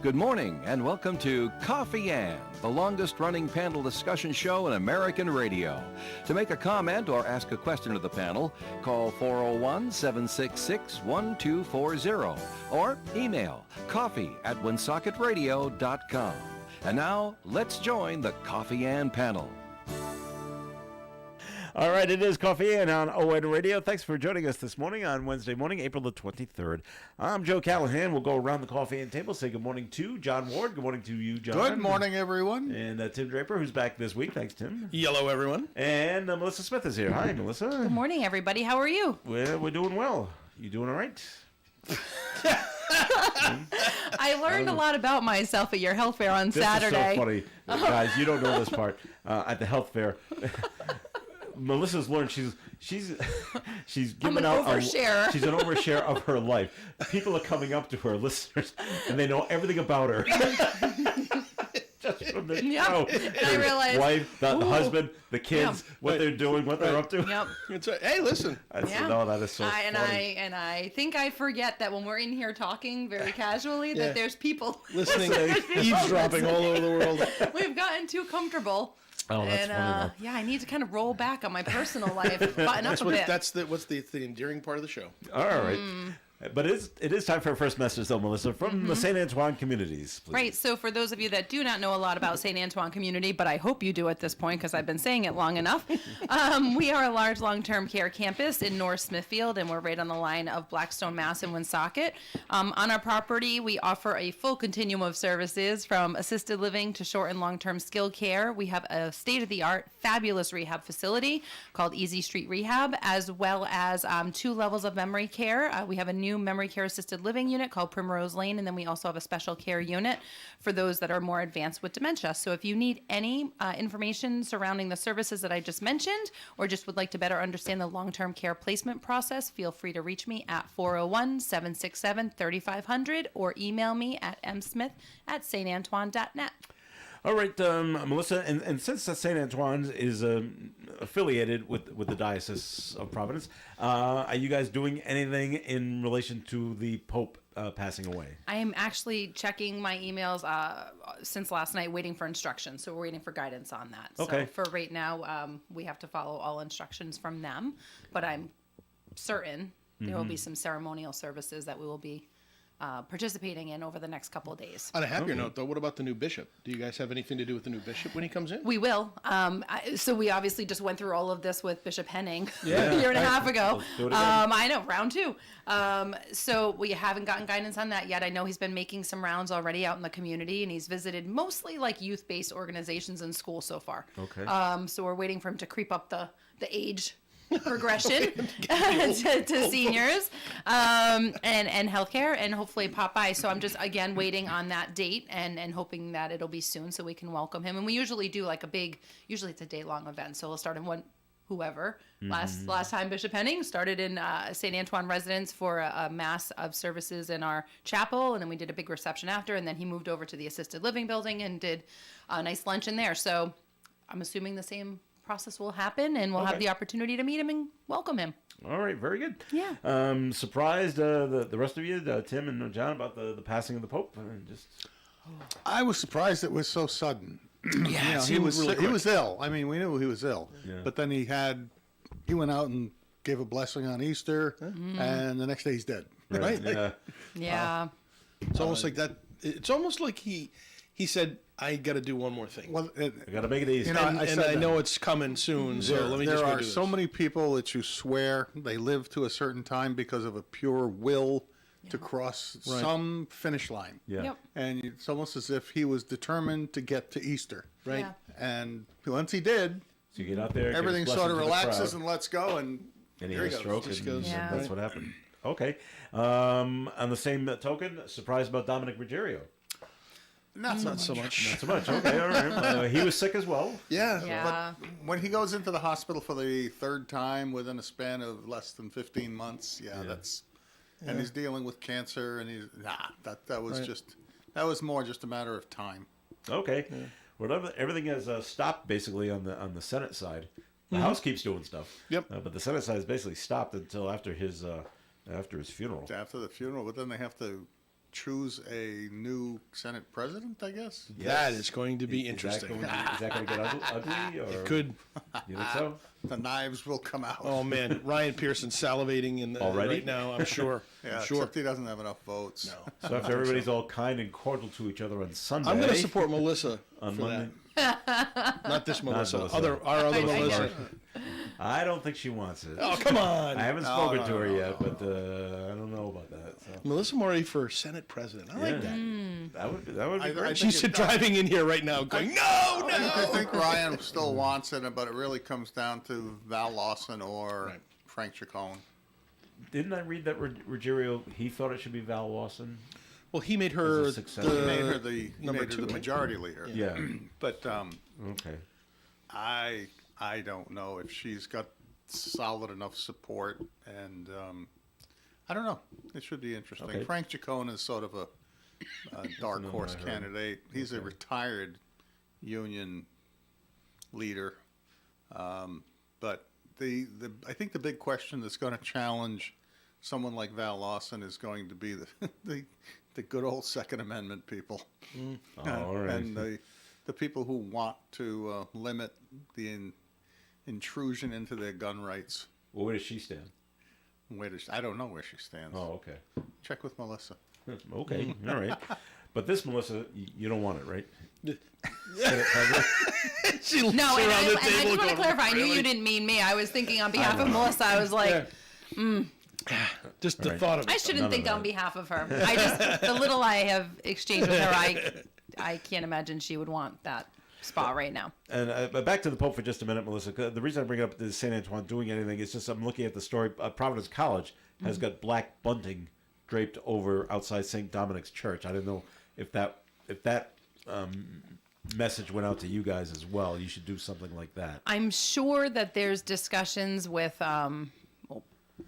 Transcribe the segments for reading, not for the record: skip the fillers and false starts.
Good morning and welcome to Coffee Ann, the longest-running panel discussion show in American radio. To make a comment or ask a question of the panel, call 401-766-1240 or email coffee@woonsocketradio.com. And now, let's join the Coffee Ann panel. All right, it is Coffee Ann on ON Radio. Thanks for joining us this morning on Wednesday morning, April the 23rd. I'm Joe Callahan. We'll go around the Coffee Ann table, say good morning to John Ward. Good morning to you, John. Good morning, everyone. And Tim Draper, who's back this week. Thanks, Tim. Yellow, everyone. And Melissa Smith is here. Hi, Melissa. Good morning, everybody. How are you? We're doing well. You doing all right? I learned a lot about myself at your health fair on Saturday. This is so funny. Guys, you don't know this part. At the health fair, Melissa's learned she's given out oversharer. She's an overshare of her life. People are coming up to her, listeners, and they know everything about her. Just from the show. And I realized, wife, the husband, the kids, what they're doing, what they're up to. Yep. It's hey, listen. No, that is so funny. I think I forget that when we're in here talking very casually, that there's people listening, eavesdropping all over the world. We've gotten too comfortable. Oh, that's funny. Yeah, I need to kind of roll back on my personal life, button up a bit. That's the endearing part of the show. All right. But it is time for our first message, though, Melissa, from the St. Antoine communities, please. Right. So for those of you that do not know a lot about St. Antoine community, but I hope you do at this point because I've been saying it long enough, we are a large long-term care campus in North Smithfield, and we're right on the line of Blackstone, Mass. and Woonsocket. On our property, we offer a full continuum of services from assisted living to short and long-term skilled care. We have a state-of-the-art, fabulous rehab facility called Easy Street Rehab, as well as 2 levels of memory care. We have a new memory care assisted living unit called Primrose Lane, and then we also have a special care unit for those that are more advanced with dementia. So if you need any information surrounding the services that I just mentioned, or just would like to better understand the long-term care placement process, feel free to reach me at 401-767-3500 or email me at msmith@santantoine.net. All right, Melissa, and since St. Antoine's is affiliated with the Diocese of Providence, are you guys doing anything in relation to the Pope passing away? I am actually checking my emails since last night, waiting for instructions. So we're waiting for guidance on that. Okay. So for right now, we have to follow all instructions from them, but I'm certain there will be some ceremonial services that we will be participating in over the next couple of days. On a happier note, though, what about the new bishop? Do you guys have anything to do with the new bishop when he comes in? We will. So we obviously just went through all of this with Bishop Henning a Yeah. year and a half ago. Let's do it again. I know, round 2. So we haven't gotten guidance on that yet. I know he's been making some rounds already out in the community, and he's visited mostly like youth-based organizations in school so far. Okay. So we're waiting for him to creep up the age progression to seniors and healthcare, and hopefully pop by. So I'm just again waiting on that date and hoping that it'll be soon so we can welcome him. And we usually do like usually it's a day-long event, so we'll start in whoever. Last time Bishop Henning started in St. Antoine residence for a mass of services in our chapel, and then we did a big reception after, and then he moved over to the assisted living building and did a nice lunch in there. So I'm assuming the same process will happen, and we'll have the opportunity to meet him and welcome him. All right, very good. Yeah. Surprised the rest of you, Tim and John, about the passing of the Pope? I was surprised it was so sudden. Yeah, he was ill. I mean, we knew he was ill, but then he went out and gave a blessing on Easter, and the next day he's dead. Right? Yeah. It's almost like that. It's almost like he said, I got to do one more thing. Well, I got to make it easy. I know it's coming soon, so let me just There go are do so this. many people that you swear they live to a certain time because of a pure will to cross some finish line. Yeah. Yep. And it's almost as if he was determined to get to Easter. Right. Yeah. And once he did, So you get out there, everything give his sort of blessing to the relaxes crowd, and lets go, and and he here had a he stroke, goes. Just goes. Yeah. that's what happened. Okay. On the same token, surprised about Dominic Ruggiero. Not so much. Not so much. Okay, all right. He was sick as well. Yeah. Yeah. When he goes into the hospital for the 3rd time within a span of less than 15 months, that's, and he's dealing with cancer, and that was that was more just a matter of time. Okay. Yeah. Well, everything has stopped basically on the Senate side. The House keeps doing stuff. Yep. But the Senate side is basically stopped until after his funeral. After the funeral, but then they have to choose a new Senate president, I guess. That is going to be Is that interesting. going to get ugly? Or Could. you think so? The knives will come out. Oh man, Ryan Pearson's salivating Already? right now. I'm sure. yeah, I'm sure. except he doesn't have enough votes. No. So if everybody's all kind and cordial to each other on Sunday, I'm going to support Melissa on for Monday. that. Not this Melissa. Melissa. Our other Melissa. I don't think she wants it. Oh come on. I haven't spoken to her yet, but I don't know about that. So. Melissa Murray for Senate president. I like that. That would be I great. think She's it- driving in here right now, going, "No, I no." think Ryan still wants it, but it really comes down to Val Lawson or Right. Frank Chacon. Didn't I read that Ruggiero, he thought it should be Val Lawson? Well, he made her As a successor. He made her the number two, right? majority leader. Yeah. But Okay. I don't know if she's got solid enough support, and I don't know. It should be interesting. Okay. Frank Chacon is sort of a dark another horse I heard. candidate. He's a Okay. retired union leader, but I think the big question that's going to challenge someone like Val Lawson is going to be the good old Second Amendment people. All right. And the people who want to limit the intrusion into their gun rights. Well, where does she stand? I don't know where she stands. Oh, okay. Check with Melissa. Okay. All right. But this, Melissa, you don't want it, right? She No, looks and I around the just table want to going, clarify. I knew "Really?" you didn't mean me. I was thinking on behalf of Melissa. I was like, Just the Right. thought of I it. shouldn't None of think on that. behalf of her. I just the little I have exchanged with her, I can't imagine she would want that spot right now. And but back to the Pope for just a minute, Melissa. The reason I bring up the St. Antoine doing anything is just I'm looking at the story. Providence College has got black bunting draped over outside St. Dominic's Church. I didn't know if that message went out to you guys as well. You should do something like that. I'm sure that there's discussions with, well,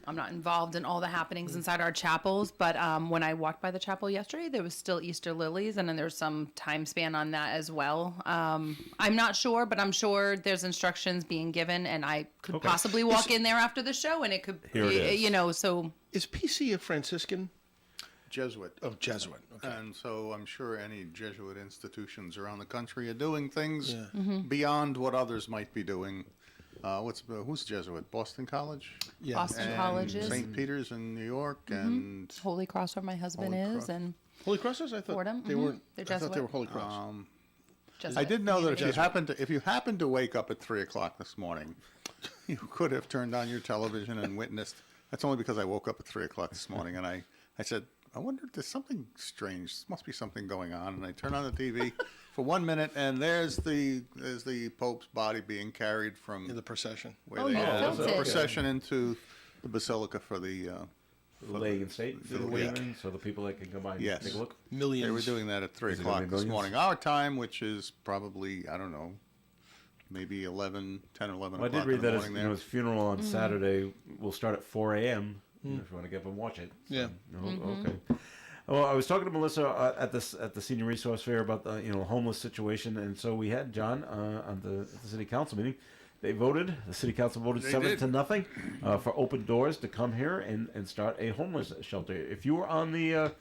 I'm not involved in all the happenings inside our chapels, but when I walked by the chapel yesterday, there was still Easter lilies, and then there's some time span on that as well. I'm not sure, but I'm sure there's instructions being given, and I could Okay. possibly walk in there after the show, and it could, Here it is. you know, so Is PC a Franciscan? Jesuit. Oh, Jesuit. Okay. And so I'm sure any Jesuit institutions around the country are doing things Yeah. beyond what others might be doing. Who's Jesuit? Boston College? Yeah. Boston And College is, St. Peter's in New York, and Holy Cross where my husband Holy is, Cross. and Holy Crossers? I thought Fordham? they Mhm. weren't. They're I thought they Jesuit. were Holy Cross. Jesuit. I did know that Jesuit. if you happened to wake up at 3:00 this morning, you could have turned on your television and witnessed. That's only because I woke up at 3:00 this morning, and I said, I wonder if there's something strange. There must be something going on. And I turn on the TV for 1 minute, and there's the Pope's body being carried from In the procession. where Oh, they you had felt the it. procession into the Basilica for the. Laying in state for the wake. wake, so the people that can come by and Yes. take a look. Millions. They were doing that at 3 Is it gonna be o'clock this millions? morning, our time, which is probably, I don't know, maybe 10 or 11 Well, I o'clock did read in the that morning there. his funeral on Saturday will start at 4 a.m. If you want to get up and watch it. So, Yeah. Okay. Well, I was talking to Melissa at the senior resource fair about the homeless situation, and so we had John at the city council meeting. They voted. The city council voted They 7-0 for open doors to come here and start a homeless shelter. If you were on the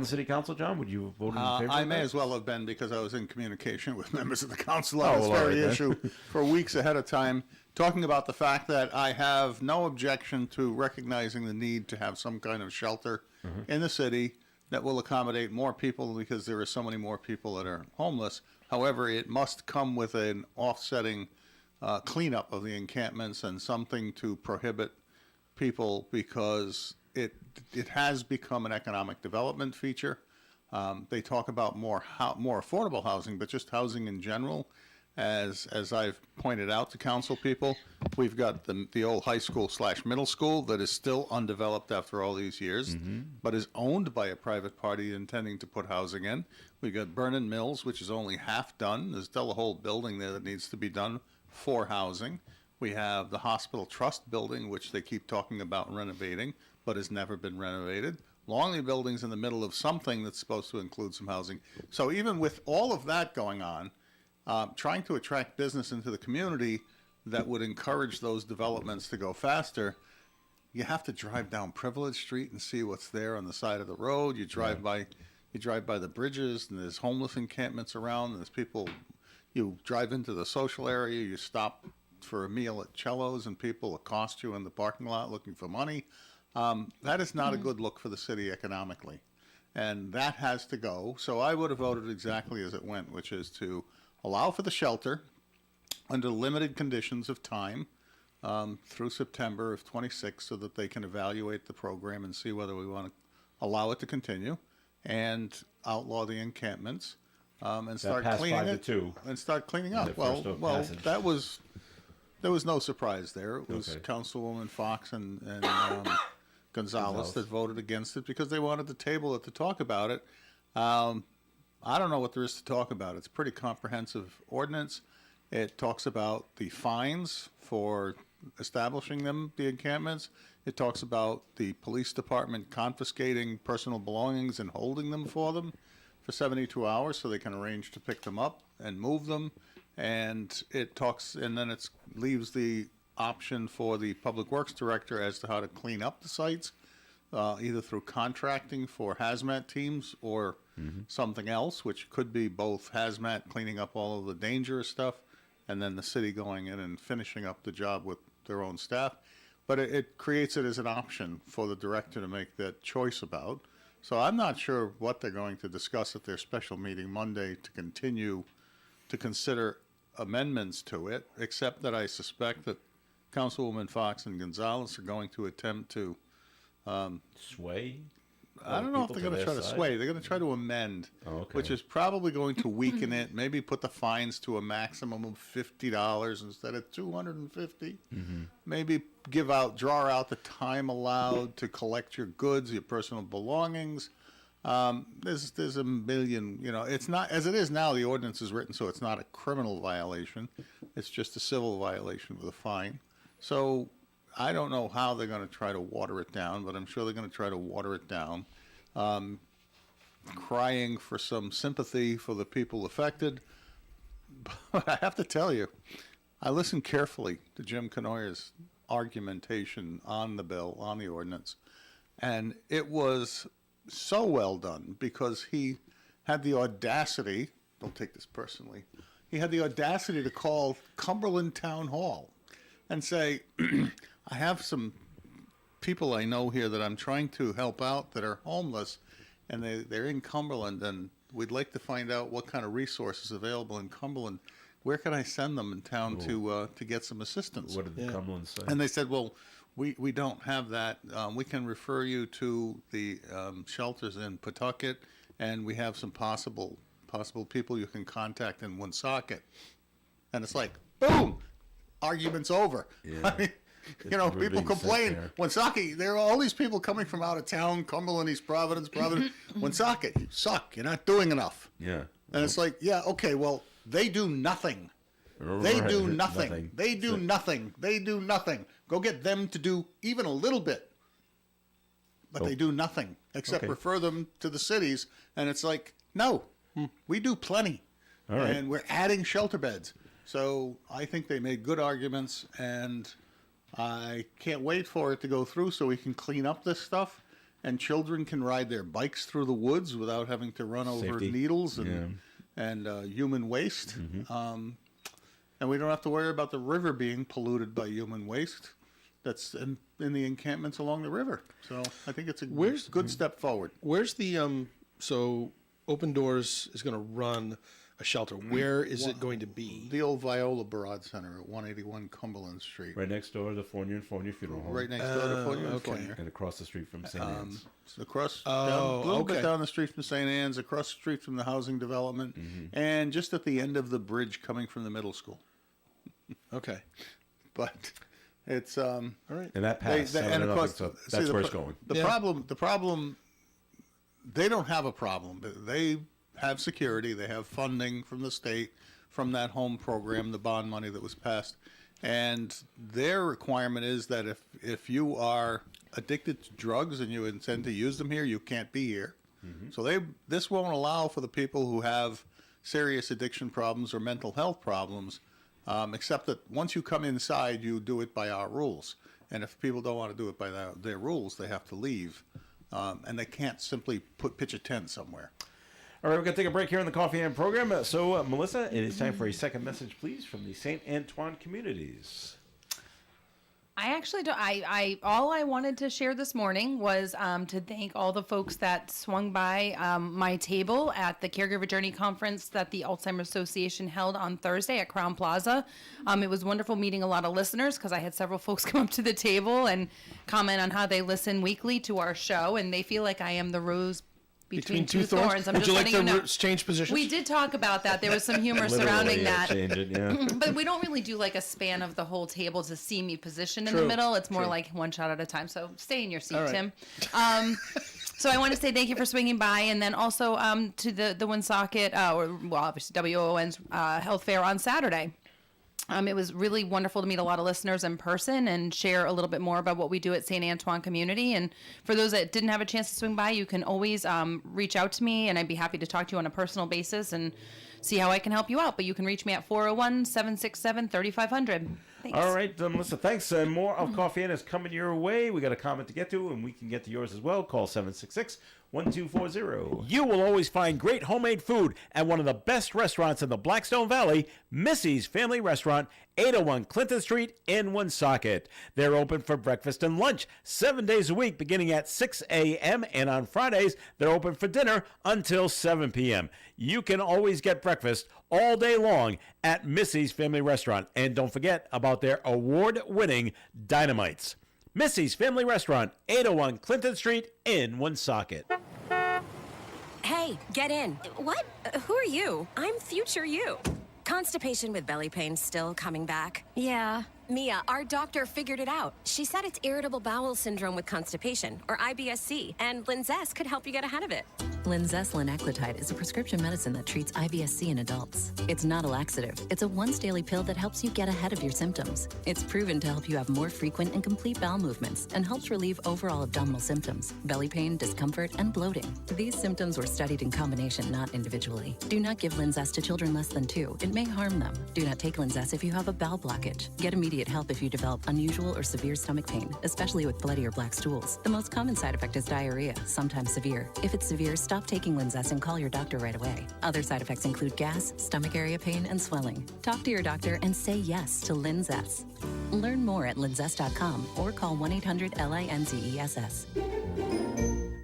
city council, John, would you have voted in favor? I of may that? as well have been because I was in communication with members of the council Oh, on this well, all very right then. issue for weeks ahead of time, talking about the fact that I have no objection to recognizing the need to have some kind of shelter Mm-hmm. in the city that will accommodate more people because there are so many more people that are homeless. However, it must come with an offsetting cleanup of the encampments and something to prohibit people because it has become an economic development feature. They talk about more affordable housing, but just housing in general. As I've pointed out to council people, we've got the old high school / middle school that is still undeveloped after all these years, but is owned by a private party intending to put housing in. We've got Vernon Mills, which is only half done. There's still a whole building there that needs to be done for housing. We have the Hospital Trust building, which they keep talking about renovating, but has never been renovated. Longley Building's in the middle of something that's supposed to include some housing. So even with all of that going on, trying to attract business into the community that would encourage those developments to go faster, you have to drive down Privilege Street and see what's there on the side of the road. You drive by the bridges, and there's homeless encampments around. And there's people. You drive into the social area. You stop for a meal at Cello's, and people accost you in the parking lot looking for money. That is not a good look for the city economically, and that has to go. So I would have voted exactly as it went, which is to allow for the shelter under limited conditions of time through September of 26, so that they can evaluate the program and see whether we want to allow it to continue, and outlaw the encampments, and start cleaning 5-2. and start cleaning up. The Well, first well, passage. there was no surprise there. It was Okay. Councilwoman Fox and Gonzalez that voted against it because they wanted to table it to talk about it. I don't know what there is to talk about. It's a pretty comprehensive ordinance. It talks about the fines for establishing the encampments. It talks about the police department confiscating personal belongings and holding them for 72 hours so they can arrange to pick them up and move them. And it talks, and then it leaves the option for the public works director as to how to clean up the sites, either through contracting for hazmat teams or something else, which could be both hazmat cleaning up all of the dangerous stuff, and then the city going in and finishing up the job with their own staff. But it creates it as an option for the director to make that choice about. So I'm not sure what they're going to discuss at their special meeting Monday to continue to consider amendments to it, except that I suspect that Councilwoman Fox and Gonzalez are going to attempt to, Sway? I don't know if people they're going to their try to side? sway. They're going to try to amend, Oh, okay. which is probably going to weaken it. Maybe put the fines to a maximum of $50 instead of $250. Maybe draw out the time allowed to collect your goods, your personal belongings. There's a million. It's not as it is now. The ordinance is written so it's not a criminal violation. It's just a civil violation with a fine. So I don't know how they're going to try to water it down, but I'm sure they're going to try to water it down. Crying for some sympathy for the people affected. But I have to tell you, I listened carefully to Jim Canoya's argumentation on the bill, on the ordinance, and it was so well done because he had the audacity, don't take this personally, he had the audacity to call Cumberland Town Hall and say, I have some people I know here that I'm trying to help out that are homeless, and they're in Cumberland, and we'd like to find out what kind of resources available in Cumberland. Where can I send them in town to get some assistance? What did the Cumberland say? And they said, well, we don't have that. We can refer you to the shelters in Pawtucket, and we have some possible people you can contact in Woonsocket. And it's like, boom, argument's over. Yeah. I mean, We're people being complain. sent there. Woonsocket, there are all these people coming from out of town, Cumberland, East Providence. Woonsocket, you suck. You're not doing enough. Yeah. And it's like, yeah, okay, well, they do nothing. They Right. do nothing. They do nothing. They do nothing. Go get them to do even a little bit. But they do nothing except Okay. refer them to the cities. And it's like, no, we do plenty. All right. And we're adding shelter beds. So I think they made good arguments, and I can't wait for it to go through so we can clean up this stuff. And children can ride their bikes through the woods without having to run over Safety. needles and human waste. And we don't have to worry about the river being polluted by human waste that's in the encampments along the river. So I think it's a good step forward. Where's the so Open Doors is going to run a shelter. Where is it going to be? The old Viola Barad Center at 181 Cumberland Street. Right next door to the Fournier and Fournier Funeral Home. Right next door to Fournier and okay. Fournier. And across the street from St. Anne's. Across, Oh, down, a little okay. bit down the street from St. Anne's, across the street from the housing development, and just at the end of the bridge coming from the middle school. Okay. But it's All right. And that passed. and of course, so see, that's the where it's pro- going. The Yeah. problem, they don't have a problem. They have security. They have funding from the state, from that home program, the bond money that was passed. And their requirement is that if you are addicted to drugs and you intend to use them here, you can't be here. So this won't allow for the people who have serious addiction problems or mental health problems, except that once you come inside, you do it by our rules. And if people don't want to do it by their rules, they have to leave. And they can't simply pitch a tent somewhere. All right, we're going to take a break here in the Coffee and program. So, Melissa, it is time for a second message, please, from the St. Antoine communities. I actually don't. All I wanted to share this morning was to thank all the folks that swung by my table at the Caregiver Journey Conference that the Alzheimer's Association held on Thursday at Crowne Plaza. It was wonderful meeting a lot of listeners because I had several folks come up to the table and comment on how they listen weekly to our show, and they feel like I am the rose between two thorns. I'm Would just you like letting to you know. change positions? We did talk about that. There was some humor surrounding that. Change it, yeah. But we don't really do like a span of the whole table to see me positioned in True, the middle. It's more true. like one shot at a time. So stay in your seat, All right. Tim. So I want to say thank you for swinging by, and then also to the Woonsocket, obviously WOON's health fair on Saturday. It was really wonderful to meet a lot of listeners in person and share a little bit more about what we do at St. Antoine Community. And for those that didn't have a chance to swing by, you can always reach out to me, and I'd be happy to talk to you on a personal basis and see how I can help you out. But you can reach me at 401-767-3500. Thanks. All right, Melissa, thanks. And more of Coffee In is coming your way. We got a comment to get to, and we can get to yours as well. Call 766-1240. You will always find great homemade food at one of the best restaurants in the Blackstone Valley, Missy's Family Restaurant, 801 Clinton Street in Woonsocket. They're open for breakfast and lunch 7 days a week beginning at 6 a.m. and on Fridays they're open for dinner until 7 p.m. You can always get breakfast all day long at Missy's Family Restaurant. And don't forget about their award-winning Dynamites. Missy's Family Restaurant, 801 Clinton Street in Woonsocket. Hey, get in. What? Who are you? I'm future you. Constipation with belly pain still coming back? Yeah. Mia, our doctor figured it out. She said it's irritable bowel syndrome with constipation, or IBS-C, and Linzess could help you get ahead of it. Linzess linaclotide is a prescription medicine that treats IBS-C in adults. It's not a laxative. It's a once-daily pill that helps you get ahead of your symptoms. It's proven to help you have more frequent and complete bowel movements and helps relieve overall abdominal symptoms, belly pain, discomfort, and bloating. These symptoms were studied in combination, not individually. Do not give Linzess to children less than 2. It may harm them. Do not take Linzess if you have a bowel blockage. Get immediate help if you develop unusual or severe stomach pain, especially with bloody or black stools. The most common side effect is diarrhea, sometimes severe. If it's severe, stop taking Linzess and call your doctor right away. Other side effects include gas, stomach area pain, and swelling. Talk to your doctor and say yes to Linzess. Learn more at linzess.com or call 1-800-LINZESS.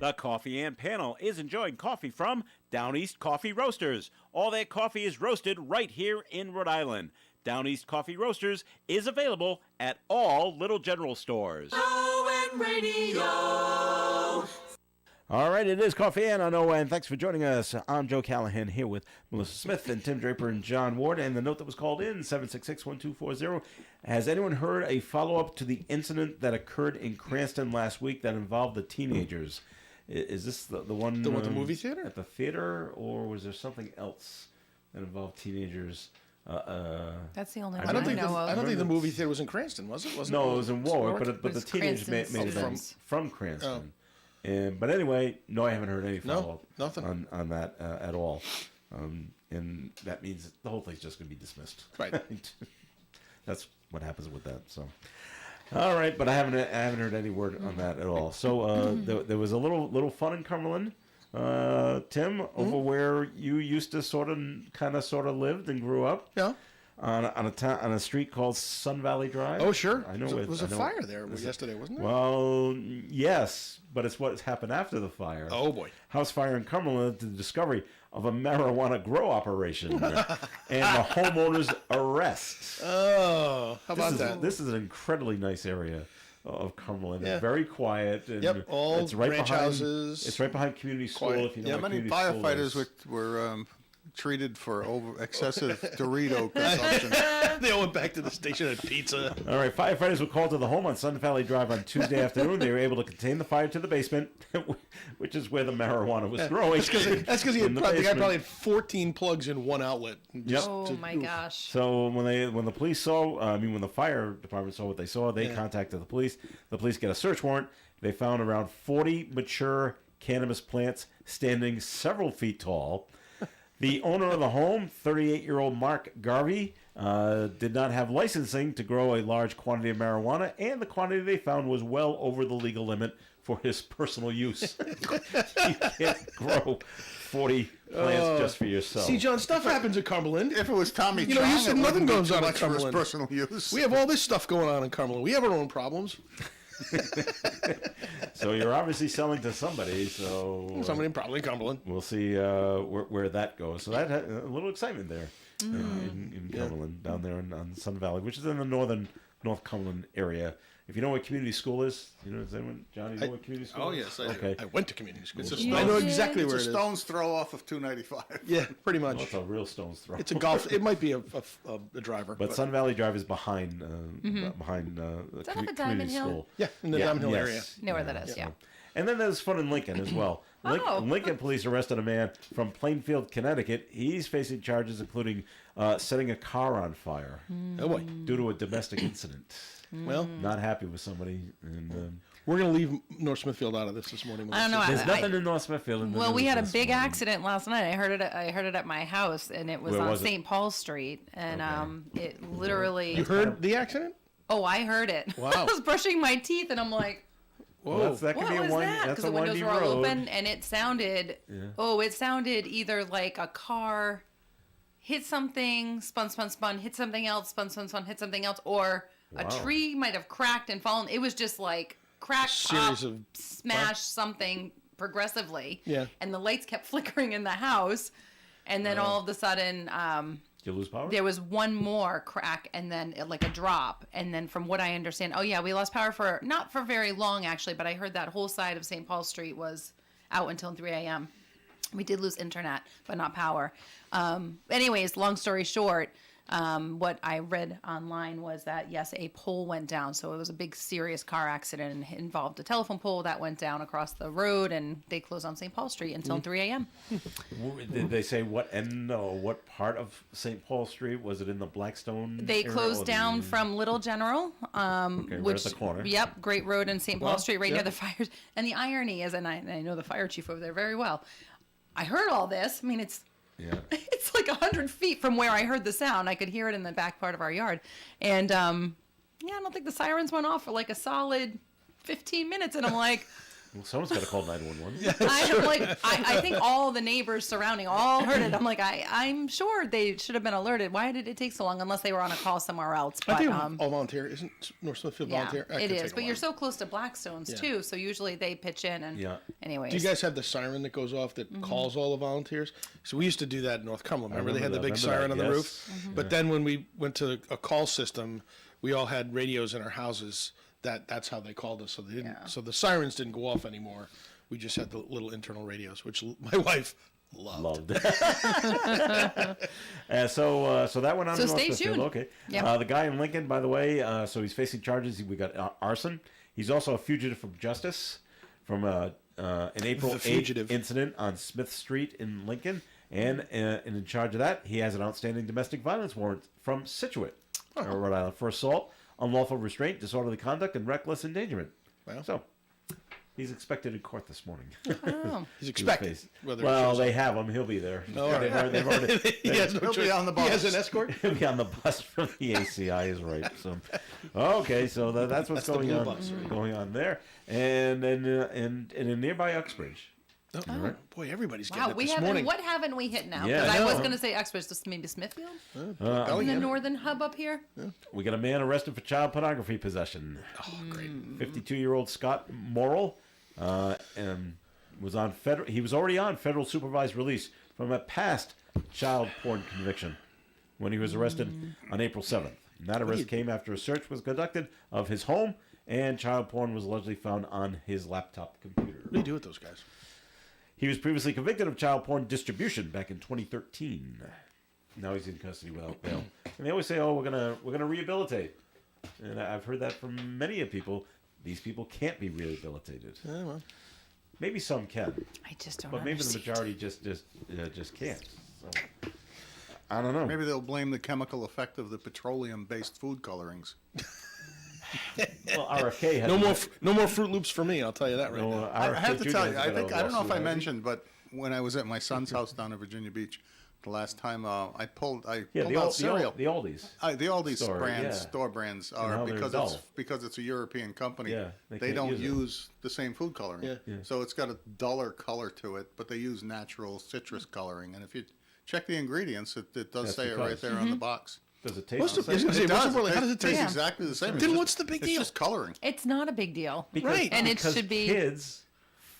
The Coffee and Panel is enjoying coffee from Down East Coffee Roasters. All their coffee is roasted right here in Rhode Island. Down East Coffee Roasters is available at all Little General stores. All right, it is Coffee In on ON. Thanks for joining us. I'm Joe Callahan here with Melissa Smith and Tim Draper and John Ward. And the note that was called in, 766-1240. Has anyone heard a follow-up to the incident that occurred in Cranston last week that involved the teenagers? Is this the one... The one at the movie theater? At the theater, or was there something else that involved teenagers? That's the only one I don't think know of. I don't think the movie theater was in Cranston, was it? Wasn't No, it? it was in Warwick, but But the it's teenagers may Cranston's have been students. from Cranston. But anyway, no, I haven't heard any follow-up nothing. on that at all. And that means the whole thing's just going to be dismissed. Right. That's what happens with that. So, all right, but I haven't heard any word on that at all. So there was a little fun in Cumberland, Tim, over where you used to sort of lived and grew up. Yeah. On a street called Sun Valley Drive. Oh, sure. I know There it was a fire there yesterday, wasn't there? Well, yes, but it's what happened after the fire. Oh, boy. House fire in Cumberland led to the discovery of a marijuana grow operation and the homeowner's arrest. Oh, how about that? This is an incredibly nice area of Cumberland. Yeah. Very quiet. And Yep, all it's right ranch behind, houses. It's right behind community school. Quiet. If you know Yeah, what many community school firefighters is. were treated for excessive Dorito consumption. They all went back to the station and had pizza. All right, firefighters were called to the home on Sun Valley Drive on Tuesday afternoon. They were able to contain the fire to the basement, which is where the marijuana was growing. That's because the guy probably had 14 plugs in one outlet. Yep. Oh my gosh. So when the police saw, when the fire department saw what they saw, they contacted the police. The police get a search warrant. They found around 40 mature cannabis plants standing several feet tall. The owner of the home, 38-year-old Mark Garvey, did not have licensing to grow a large quantity of marijuana, and the quantity they found was well over the legal limit for his personal use. You can't grow 40 plants just for yourself. See, John, stuff happens at Cumberland. If it was Tommy You Chong, know, you said it nothing wouldn't be goes too on in much for his Cumberland. personal use. We have all this stuff going on in Cumberland. We have our own problems. So you're obviously selling to somebody, so Somebody probably in Cumberland. we'll see where that goes. So that had a little excitement there in Cumberland, down there on Sun Valley, which is in the North Cumberland area. If you know what community school is, does anyone, Johnny, know what community school is? yes, I do. Okay. I went to community school. It's a I know exactly It's where a it is. stone's throw off of 295. Yeah, pretty much. Well, it's a real stone's throw. It's a golf. It might be a driver. But Sun Valley Drive is behind the that up at community Diamond Hill? school. Yeah, in the Diamond Hill area. yes. Know where that is, yeah. And then there's fun in Lincoln as well. Oh. Lincoln police arrested a man from Plainfield, Connecticut. He's facing charges including setting a car on fire Oh boy. due to a domestic incident. Well, Not happy with somebody. And we're gonna leave North Smithfield out of this morning. I don't know. there's I- nothing in North Smithfield. In the Well, we news had a this big morning. accident last night. I heard it at my house, and it was Where on was it? St. Paul Street, and it literally. You heard the accident? Oh, I heard it. Wow. I was brushing my teeth, and I'm like, Well, that could what be a was that? That's Because a the windows windy were all road. open, and it sounded. Oh, it sounded either like a car hit something, spun, hit something else, spun, hit something else, or a tree might have cracked and fallen. It was just like crack, pop, Series of- smash something progressively. Yeah. And the lights kept flickering in the house, and then all of a sudden, Did you lose power? there was one more crack and then like a drop. And then from what I understand, oh yeah, we lost power for not for very long actually, but I heard that whole side of St. Paul Street was out until 3 a.m. We did lose internet, but not power. Anyways, long story short, what I read online was that yes, a pole went down. So it was a big serious car accident and it involved a telephone pole that went down across the road, and they closed on St. Paul Street until 3 a.m. Did they say what end or what part of St. Paul Street? Was it in the Blackstone? They area closed or down the- from Little General, right which at the corner. Yep, Great Road and St. Paul Street, right yeah. near the fires. And the irony is, and I know the fire chief over there very well. I heard all this. I mean, it's Yeah. it's like 100 feet from where I heard the sound. I could hear it in the back part of our yard, and yeah, I don't think the sirens went off for like a solid 15 minutes, and I'm like. Well, someone's got to call 911. I'm like, I think all the neighbors surrounding all heard it. I'm like, I'm sure they should have been alerted. Why did it take so long? Unless they were on a call somewhere else. I But think all volunteer. Isn't North Smithfield yeah, volunteer? That it could is. take a But you're while. so close to Blackstones too, so usually they pitch in. And Yeah. anyways, Do you guys have the siren that goes off that calls all the volunteers? So we used to do that in North Cumberland. Remember they had the remember big that. siren on the Yes. roof? But then when we went to a call system, we all had radios in our houses. That's how they called us. So they didn't. Yeah. So the sirens didn't go off anymore. We just had the little internal radios, which my wife loved. So that went on. So in North stay Smithfield. tuned. Okay. Yep. The guy in Lincoln, by the way, so he's facing charges. We got arson. He's also a fugitive from justice from an April The 8th fugitive. incident on Smith Street in Lincoln. And in charge of that, he has an outstanding domestic violence warrant from Situate, Rhode Island, for assault, unlawful restraint, disorderly conduct, and reckless endangerment. Wow. So he's expected in court this morning. oh, He's expected. Face. Whether he Well, shows they up. have him. He'll be there. all right. They've already, He has no He'll be choice. on the He has bus. an escort. he'll be on the bus from the ACI is right. So, okay, so that's what's That's the going blue on bus, right? going on there, and in nearby Uxbridge. Oh, boy, everybody's getting wow, it we this haven't. morning. What haven't we hit now? Yeah, Because I I was know. going to say Uxbridge, just maybe Smithfield, Oh, in the yeah. northern hub up here. We got a man arrested for child pornography possession. Oh, great. 52-year-old Scott Morrill was on federal. He was already on federal supervised release from a past child porn conviction when he was arrested on April 7th. And that arrest came after a search was conducted of his home, and child porn was allegedly found on his laptop computer. What do you do with those guys? He was previously convicted of child porn distribution back in 2013. Now he's in custody without bail. And they always say, "Oh, we're gonna rehabilitate." And I've heard that from many of people. These people can't be rehabilitated. Yeah, well. Maybe some can, I just don't. but maybe the understand. majority just can't. So, I don't know. Maybe they'll blame the chemical effect of the petroleum-based food colorings. Well, RFK has No more Fruit Loops for me. I'll tell you that right now. I have to Jr. tell you, has got a I don't know if lawsuit I already. mentioned, but when I was at my son's house down in Virginia Beach, The last time I pulled Yeah, out cereal. the Aldi's. The Aldi's store, brands, yeah. store brands how are they're dull. because it's a European company. Yeah, they they can't don't use it. use the same food coloring. Yeah. So it's got a duller color to it, but they use natural citrus coloring. And if you check the ingredients, it does That's say it because- right there on the box. Does it taste What's the the- same? I was gonna say, It what's does. the point? How does it tastes taste? exactly the same. It's Then just- what's the big It's deal? just coloring. It's not a big deal. Right. And it because should be- kids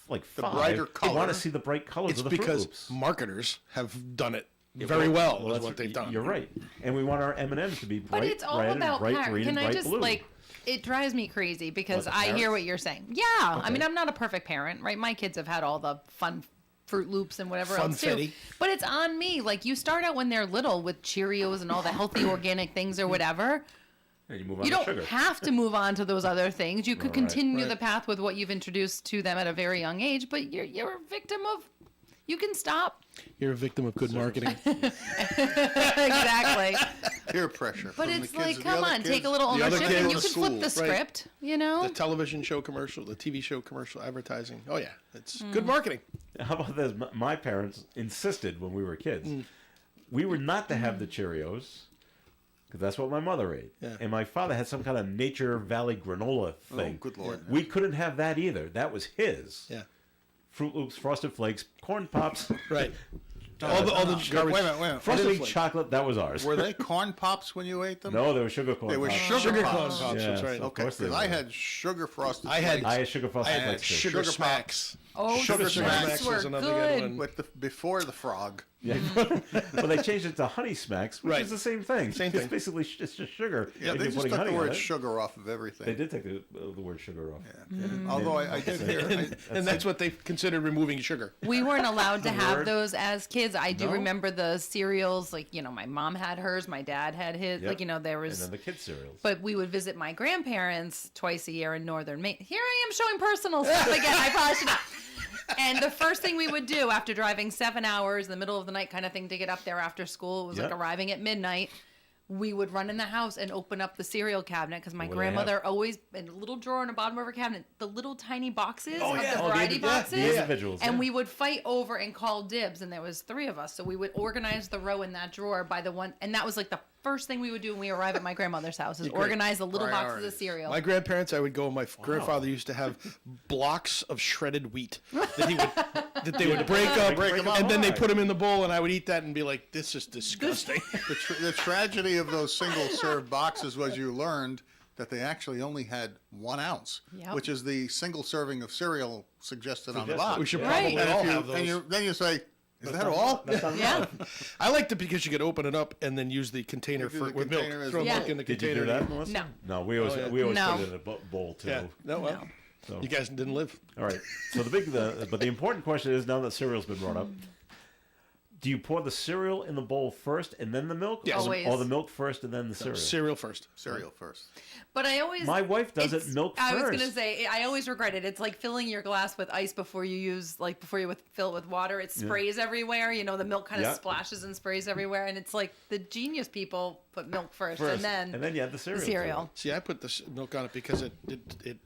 like The 5 brighter they color. want to see the bright colors It's of the Fruit because Loops. marketers have done it very well. Is that's what they've done. You're right, and we want our M&Ms to be bright But it's all red about and bright parent. green Can and I bright just blue. like? It drives me crazy because What, the I hear parents? what you're saying. Yeah, I mean, I'm not a perfect parent, right? My kids have had all the fun Fruit Loops and whatever else too. Funfetti. But it's on me. Like you start out when they're little with Cheerios and all the healthy organic things or whatever. and you move on You to don't sugar. have to move on to those other things. You could Right, continue right. the path with what you've introduced to them at a very young age, but you're a victim of. You can stop. You're a victim of good marketing. Exactly. Peer pressure. But from the it's kids. like, The come other on, take kids- a little the other ownership, kids and go you to can flip the school, right. script. You know. The television show commercial, the TV show commercial, advertising. Oh yeah, it's Mm. good marketing. How about this? My parents insisted when we were kids, we were not to have the Cheerios because that's what my mother ate, Yeah. and my father had some kind of Nature Valley granola thing. Oh, good Lord. We couldn't have that either. That was his. Yeah, Fruit Loops, Frosted Flakes, Corn Pops, right. All the Wait garbage. a minute. anything chocolate. That was ours. Were they corn pops when you ate them? No, they were sugar corn. They were Pops. sugar corn pops. pops. That's right. of Okay, course they because I were. had sugar frosted. I had- Flakes I had sugar Frosted I had Flakes too. Sugar Sugar smacks. Oh, Sugar smacks Smacks were was another good. good one. with the before the frog. Yeah. Well, they changed it to Honey Smacks, which Right. is the same thing. Same It's thing. basically it's just sugar. Yeah, and they you're just putting took honey the on word it. sugar off of everything. They did take the word sugar off. Although I did hear. And that's what they considered removing sugar. We weren't allowed to have word? those as kids. I do No? remember the cereals, like, my mom had hers, my dad had his, Yep. there And was, then the kids cereals. but we would visit my grandparents twice a year in northern Maine. Here I am showing personal stuff again. I probably should not. And the first thing we would do after driving 7 hours in the middle of the night kind of thing to get up there after school, it was like Yep. arriving at midnight. We would run in the house and open up the cereal cabinet because my What do they grandmother always, in a little drawer in the bottom of her cabinet, the little tiny boxes of yeah. the Oh, the variety indi- yeah, boxes. the individuals, And yeah. we would fight over and call dibs, and there was 3 of us. So we would organize the row in that drawer by the one, and that was like the first thing we would do when we arrive at my grandmother's house is organize the little boxes of Priorities. cereal. My grandparents, I would go. My grandfather used to have blocks of shredded wheat that they would break up, Break 'em up. and then they put them in the bowl, and I would eat that and be like, "This is disgusting." The tragedy of those single serve boxes was you learned that they actually only had 1 ounce, Yep. which is the single serving of cereal suggested on the box. We should Right. probably And all if you- have those. and then you say, "Is that all?" Yeah. I liked it because you could open it up and then use the container You do for the with milk. container as Throw well. milk in the Did you container. do that, Melissa? No. No, we always yeah. we always No. put it in a bowl too. Yeah. No, well, So. you guys didn't live. All right. So but the important question is, now that cereal's been brought up, do you pour the cereal in the bowl first and then the milk? Yes. Always. Or the milk first and then the cereal? Cereal first. Cereal first. But I always. My wife does it it's- milk I was first. gonna say I always regret it. It's like filling your glass with ice before you fill it with water. It sprays everywhere. The milk kind of Yeah. splashes and sprays everywhere, and it's like the genius people put milk first. First, and then you add the cereal. the to cereal. See, I put the milk on it because it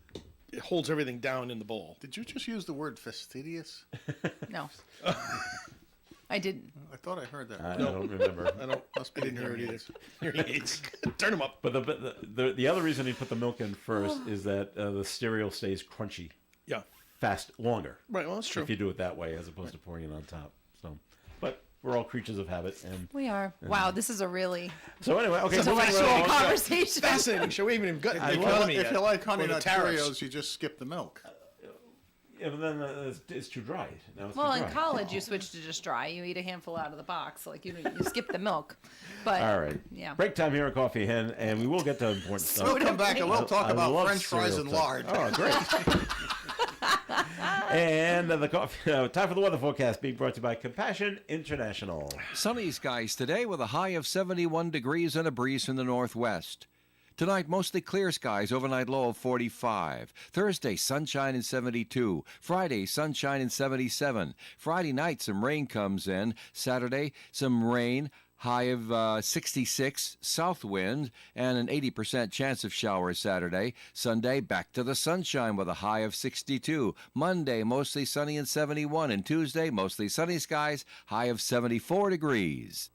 holds everything down in the bowl. Did you just use the word fastidious? No, I didn't. I thought I heard that. I don't remember. Must be I didn't hear it either. Hearing aids. Turn them up. But the other reason you put the milk in first is that the cereal stays crunchy Yeah. longer. Right. Well, that's true. If you do it that way, as opposed to pouring it on top. So, but we're all creatures of habit, and We are. Wow, this is a really so anyway, okay. moving right intellectual along. conversation. Fascinating show. We haven't even got I the love- economy If yet. you like Honey Or the Nut tariffs. Cheerios, you just skip the milk. Yeah, but then it's too dry. Now it's Well, too in dry. college, you switch to just dry. You eat a handful out of the box, like you skip the milk. But All right. yeah. Break time here at Coffee Hen, and we will get to important stuff. We'll come back and we'll talk I about love French fries cereal and stuff. lard. Oh, great. And the coffee, time for the weather forecast being brought to you by Compassion International. Sunny skies today with a high of 71 degrees and a breeze from the northwest. Tonight, mostly clear skies, overnight low of 45. Thursday, sunshine and 72. Friday, sunshine and 77. Friday night, some rain comes in. Saturday, some rain, high of 66, south wind, and an 80% chance of showers Saturday. Sunday, back to the sunshine with a high of 62. Monday, mostly sunny and 71. And Tuesday, mostly sunny skies, high of 74 degrees.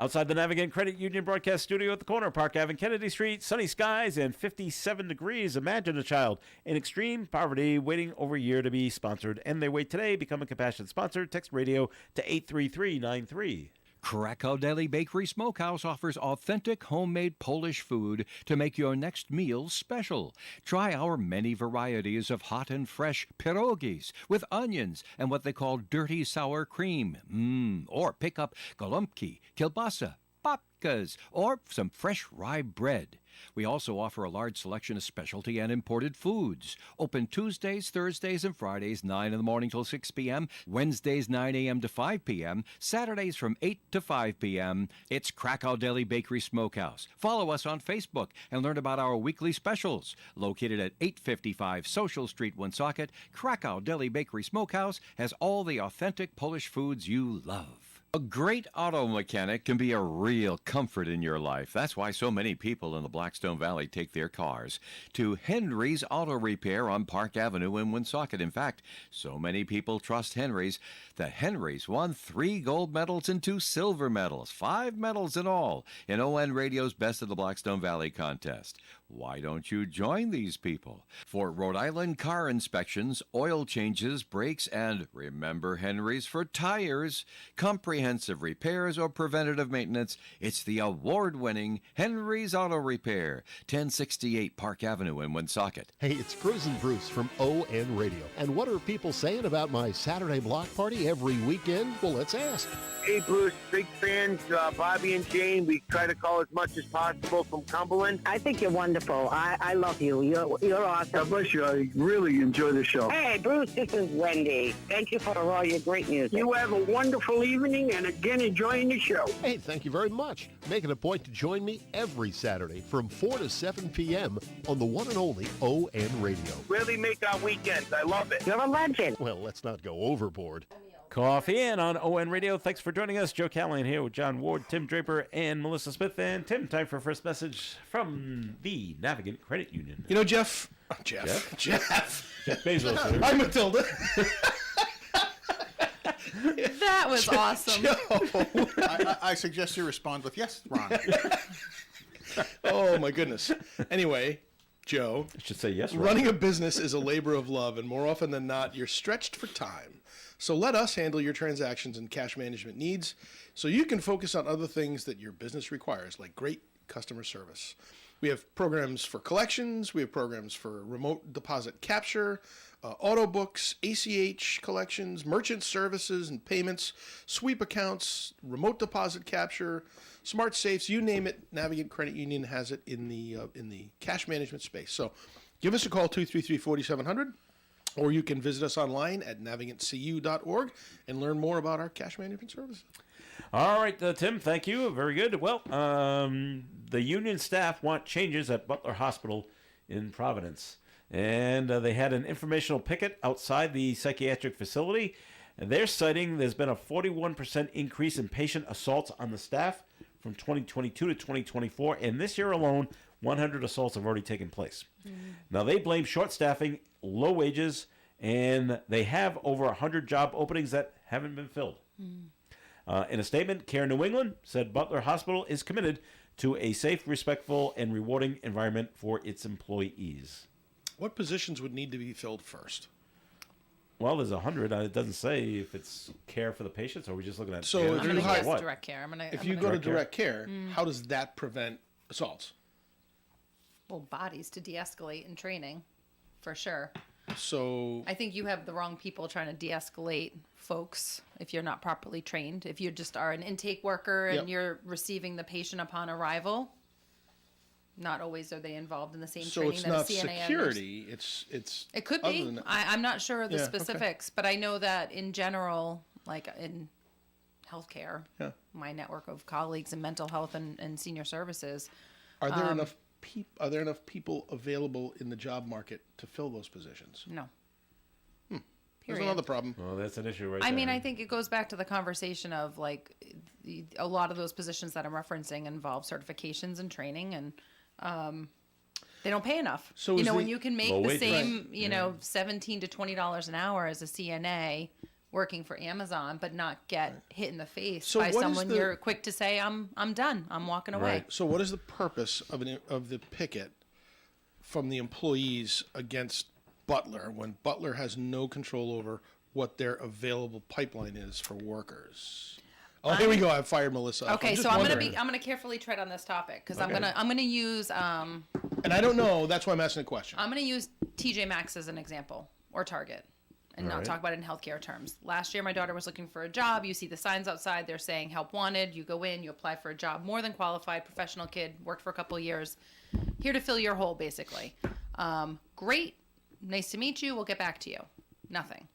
Outside the Navigant Credit Union broadcast studio at the corner of Park Ave and Kennedy Street, sunny skies and 57 degrees. Imagine a child in extreme poverty waiting over a year to be sponsored. And they wait today. Become a compassionate sponsor. Text radio to 83393. Krakow Deli Bakery Smokehouse offers authentic homemade Polish food to make your next meal special. Try our many varieties of hot and fresh pierogies with onions and what they call dirty sour cream. Or pick up golubki, kielbasa, babkas, or some fresh rye bread. We also offer a large selection of specialty and imported foods. Open Tuesdays, Thursdays, and Fridays, 9 in the morning till 6 p.m., Wednesdays, 9 a.m. to 5 p.m., Saturdays from 8 to 5 p.m. It's Krakow Deli Bakery Smokehouse. Follow us on Facebook and learn about our weekly specials. Located at 855 Social Street, Woonsocket, Krakow Deli Bakery Smokehouse has all the authentic Polish foods you love. A great auto mechanic can be a real comfort in your life. That's why so many people in the Blackstone Valley take their cars to Henry's Auto Repair on Park Avenue in Woonsocket. In fact, so many people trust Henry's that Henry's won 3 gold medals and 2 silver medals, 5 medals in all, in ON Radio's Best of the Blackstone Valley contest. Why don't you join these people? For Rhode Island car inspections, oil changes, brakes, and remember Henry's for tires, comprehensive repairs, or preventative maintenance, it's the award-winning Henry's Auto Repair, 1068 Park Avenue in Woonsocket. Hey, it's Cruisin' Bruce from ON Radio. And what are people saying about my Saturday block party every weekend? Well, let's ask. Hey, Bruce, big fans, Bobby and Jane. We try to call as much as possible from Cumberland. I think you're wonderful. I love you. You're awesome. God bless you. I really enjoy the show. Hey, Bruce, this is Wendy. Thank you for all your great music. You have a wonderful evening, and again, enjoying the show. Hey, thank you very much. Make it a point to join me every Saturday from 4 to 7 p.m. on the one and only ON Radio. Really make our weekends. I love it. You're a legend. Well, let's not go overboard. Coffee in on ON Radio. Thanks for joining us. Joe Callahan here with John Ward, Tim Draper, and Melissa Smith. And Tim, time for first message from the Navigant Credit Union. You know, Jeff Bezos here. I'm Matilda. That was awesome. I suggest you respond with yes, Ron. Oh, my goodness. Anyway, Joe. I should say yes, Ron. Running a business is a labor of love, and more often than not, you're stretched for time. So let us handle your transactions and cash management needs so you can focus on other things that your business requires, like great customer service. We have programs for collections. We have programs for remote deposit capture, auto books, ACH collections, merchant services and payments, sweep accounts, remote deposit capture, smart safes, you name it. Navigant Credit Union has it in the cash management space. So give us a call, 233-4700. Or you can visit us online at navigantcu.org and learn more about our cash management services. All right, Tim, thank you. Very good. Well, the union staff want changes at Butler Hospital in Providence. And they had an informational picket outside the psychiatric facility. And they're citing there's been a 41% increase in patient assaults on the staff from 2022 to 2024. And this year alone, 100 assaults have already taken place. Now, they blame short staffing, low wages, and they have over 100 job openings that haven't been filled. In a statement, Care New England said Butler Hospital is committed to a safe, respectful, and rewarding environment for its employees. What positions would need to be filled first? Well, there's 100. It doesn't say if it's care for the patients, or are we just looking at So care? if I'm you going to hire- guess direct care. If you go to direct care, how does that prevent assaults? Well, bodies to de-escalate in training, for sure. So I think you have the wrong people trying to de-escalate folks if you're not properly trained. If you just are an intake worker and Yep. you're receiving the patient upon arrival, not always are they involved in the same so training it's that not a CNA understands. security. It's It could other be. than that. I'm not sure of the Yeah, okay. specifics, but I know that in general, like in healthcare, Yeah. my network of colleagues in mental health and senior services, Are there enough Are there enough people available in the job market to fill those positions? no. There's Period. another problem. Well, that's an issue right I there. mean, I think it goes back to the conversation of like a lot of those positions that I'm referencing involve certifications and training, and they don't pay enough. So you is know, when the- you can make Low the wages. same, you know, $17 to $20 an hour as a CNA working for Amazon, but not get hit in the face So by what is someone the- you're quick to say, I'm done, I'm walking away. Right. So what is the purpose of the picket from the employees against Butler when Butler has no control over what their available pipeline is for workers? Oh, here we go. I've fired Melissa. Okay, just so I'm wondering. gonna carefully tread on this topic because Okay. I'm gonna use And I don't know. That's why I'm asking the question. I'm going to use TJ Maxx as an example, or Target, and All not right. talk about it in healthcare terms. Last year, my daughter was looking for a job. You see the signs outside. They're saying help wanted. You go in, you apply for a job. More than qualified, professional kid, worked for a couple of years. Here to fill your hole, basically. Great. Nice to meet you. We'll get back to you. Nothing.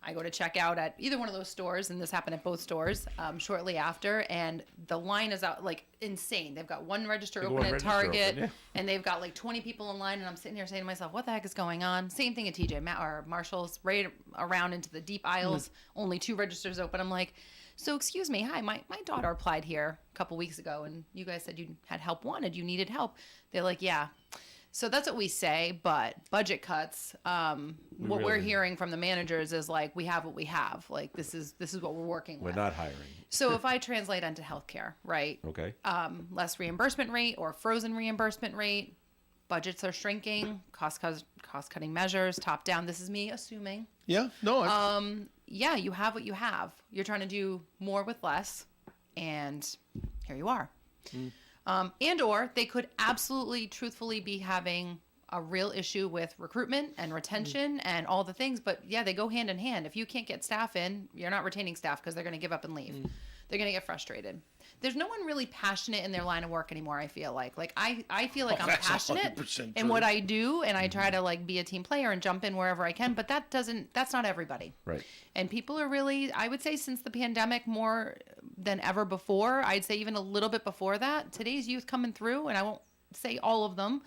I go to check out at either one of those stores, and this happened at both stores shortly after, and the line is out like insane. They've got one register Big open one at register Target, open, yeah. and they've got like 20 people in line, and I'm sitting here saying to myself, what the heck is going on? Same thing at TJ or Marshall's, right around into the deep aisles, only 2 registers open. I'm like, so excuse me, hi, my daughter applied here a couple weeks ago, and you guys said you had help wanted, you needed help. They're like, yeah. So that's what we say, but budget cuts. What we're really- hearing from the managers is like, we have what we have. Like this is what we're working We're with. not hiring. So if I translate onto healthcare, right? Okay. Less reimbursement rate or frozen reimbursement rate. Budgets are shrinking. Cost cutting measures, top down. This is me assuming. Yeah. No. Yeah, you have what you have. You're trying to do more with less, and here you are. And or they could absolutely, truthfully be having a real issue with recruitment and retention and all the things. But yeah, they go hand in hand. If you can't get staff in, you're not retaining staff because they're going to give up and leave. They're going to get frustrated. There's no one really passionate in their line of work anymore, I feel like. Like, I feel like I'm that's passionate 100% in what I do, and I try to, like, be a team player and jump in wherever I can. But that's not everybody. Right. And people are really, I would say since the pandemic more than ever before, I'd say even a little bit before that, today's youth coming through, and I won't say all of them,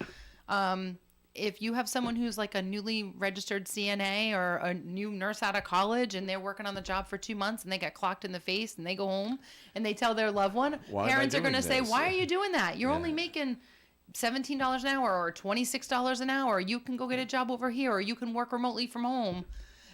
if you have someone who's like a newly registered CNA or a new nurse out of college and they're working on the job for 2 months and they get clocked in the face and they go home and they tell their loved one, Why am I parents are doing going to say, this? why are you doing that? You're only making $17 an hour or $26 an hour. You can go get a job over here, or you can work remotely from home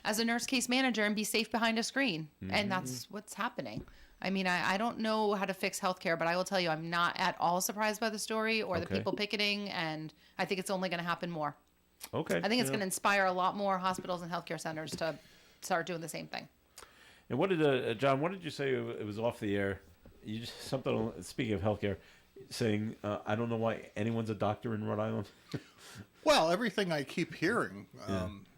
as a nurse case manager and be safe behind a screen. And that's what's happening. I mean, I don't know how to fix healthcare, but I will tell you, I'm not at all surprised by the story or the Okay. people picketing, and I think it's only going to happen more. Okay. I think it's going to inspire a lot more hospitals and healthcare centers to start doing the same thing. And what did John? What did you say? It was off the air. You just something. Speaking of healthcare, saying I don't know why anyone's a doctor in Rhode Island. Well, everything I keep hearing,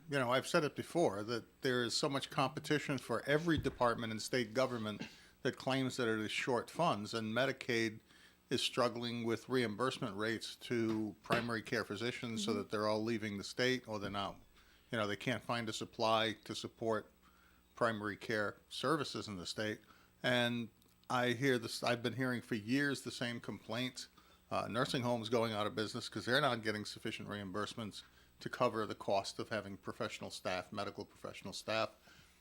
you know, I've said it before, that there is so much competition for every department in state government that claims that it is short funds, and Medicaid is struggling with reimbursement rates to primary care physicians so that they're all leaving the state, or they're not, you know, they can't find a supply to support primary care services in the state. And I hear this, I've been hearing for years the same complaints. Nursing homes going out of business because they're not getting sufficient reimbursements to cover the cost of having professional staff, medical professional staff.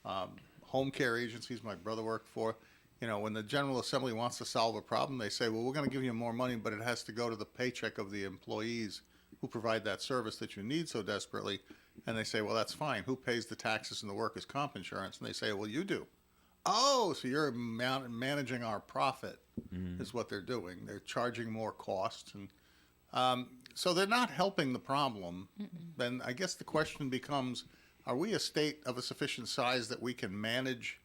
Home care agencies my brother worked for, you know, when the General Assembly wants to solve a problem, they say, well, we're going to give you more money, but it has to go to the paycheck of the employees who provide that service that you need so desperately. And they say, well, that's fine. Who pays the taxes and the workers' comp insurance? And they say, well, you do. Oh, so you're managing our profit is what they're doing. They're charging more costs. And so they're not helping the problem. Then I guess the question becomes, are we a state of a sufficient size that we can manage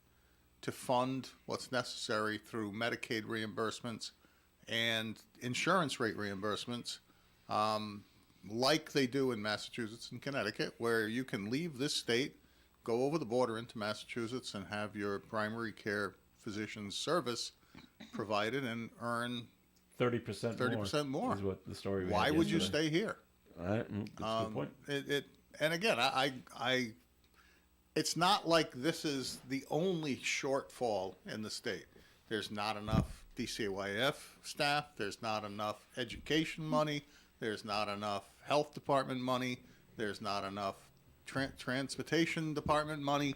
to fund what's necessary through Medicaid reimbursements and insurance rate reimbursements, like they do in Massachusetts and Connecticut, where you can leave this state, go over the border into Massachusetts, and have your primary care physician's service provided and earn 30% more. is what the story. Why would you stay here? That's a good point. And again, I it's not like this is the only shortfall in the state. There's not enough DCYF staff. There's not enough education money. There's not enough health department money. There's not enough transportation department money.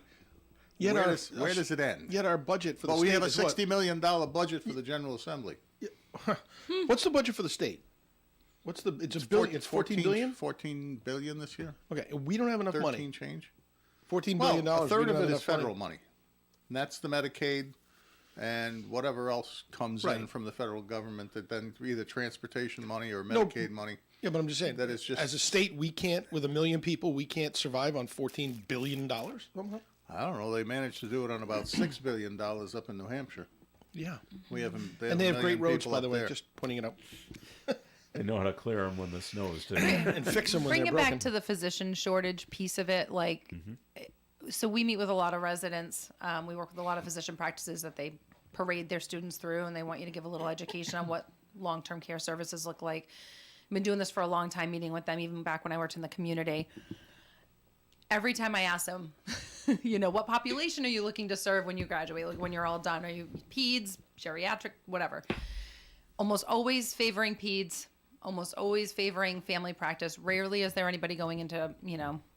Yet Where does it end? Yet our budget for the Well, state we have a is what? $60 million budget for the General Assembly. What's the budget for the state? It's a billion. It's 14 billion. 14 billion this year. Okay, we don't have enough 13 money. change. $14 Well, billion. a third we of don't it have is enough federal money. And that's the Medicaid and whatever else comes in Right. from the federal government that then either transportation money or Medicaid money. Yeah, but I'm just saying that is just as a state, we can't with 1 million people, we can't survive on $14 billion somehow. I don't know. They managed to do it on about $6 billion up in New Hampshire. Yeah, We haven't. and they have great roads, by the way. There. Just pointing it out. They know how to clear them when the snows too. And fix them when Bring they're it broken. back to the physician shortage piece of it. Like, so we meet with a lot of residents. We work with a lot of physician practices that they parade their students through, and they want you to give a little education on what long-term care services look like. I've been doing this for a long time, meeting with them, even back when I worked in the community. Every time I ask them, what population are you looking to serve when you graduate? Like when you're all done, are you peds, geriatric, whatever? Almost always favoring peds, almost always favoring family practice. Rarely is there anybody going into,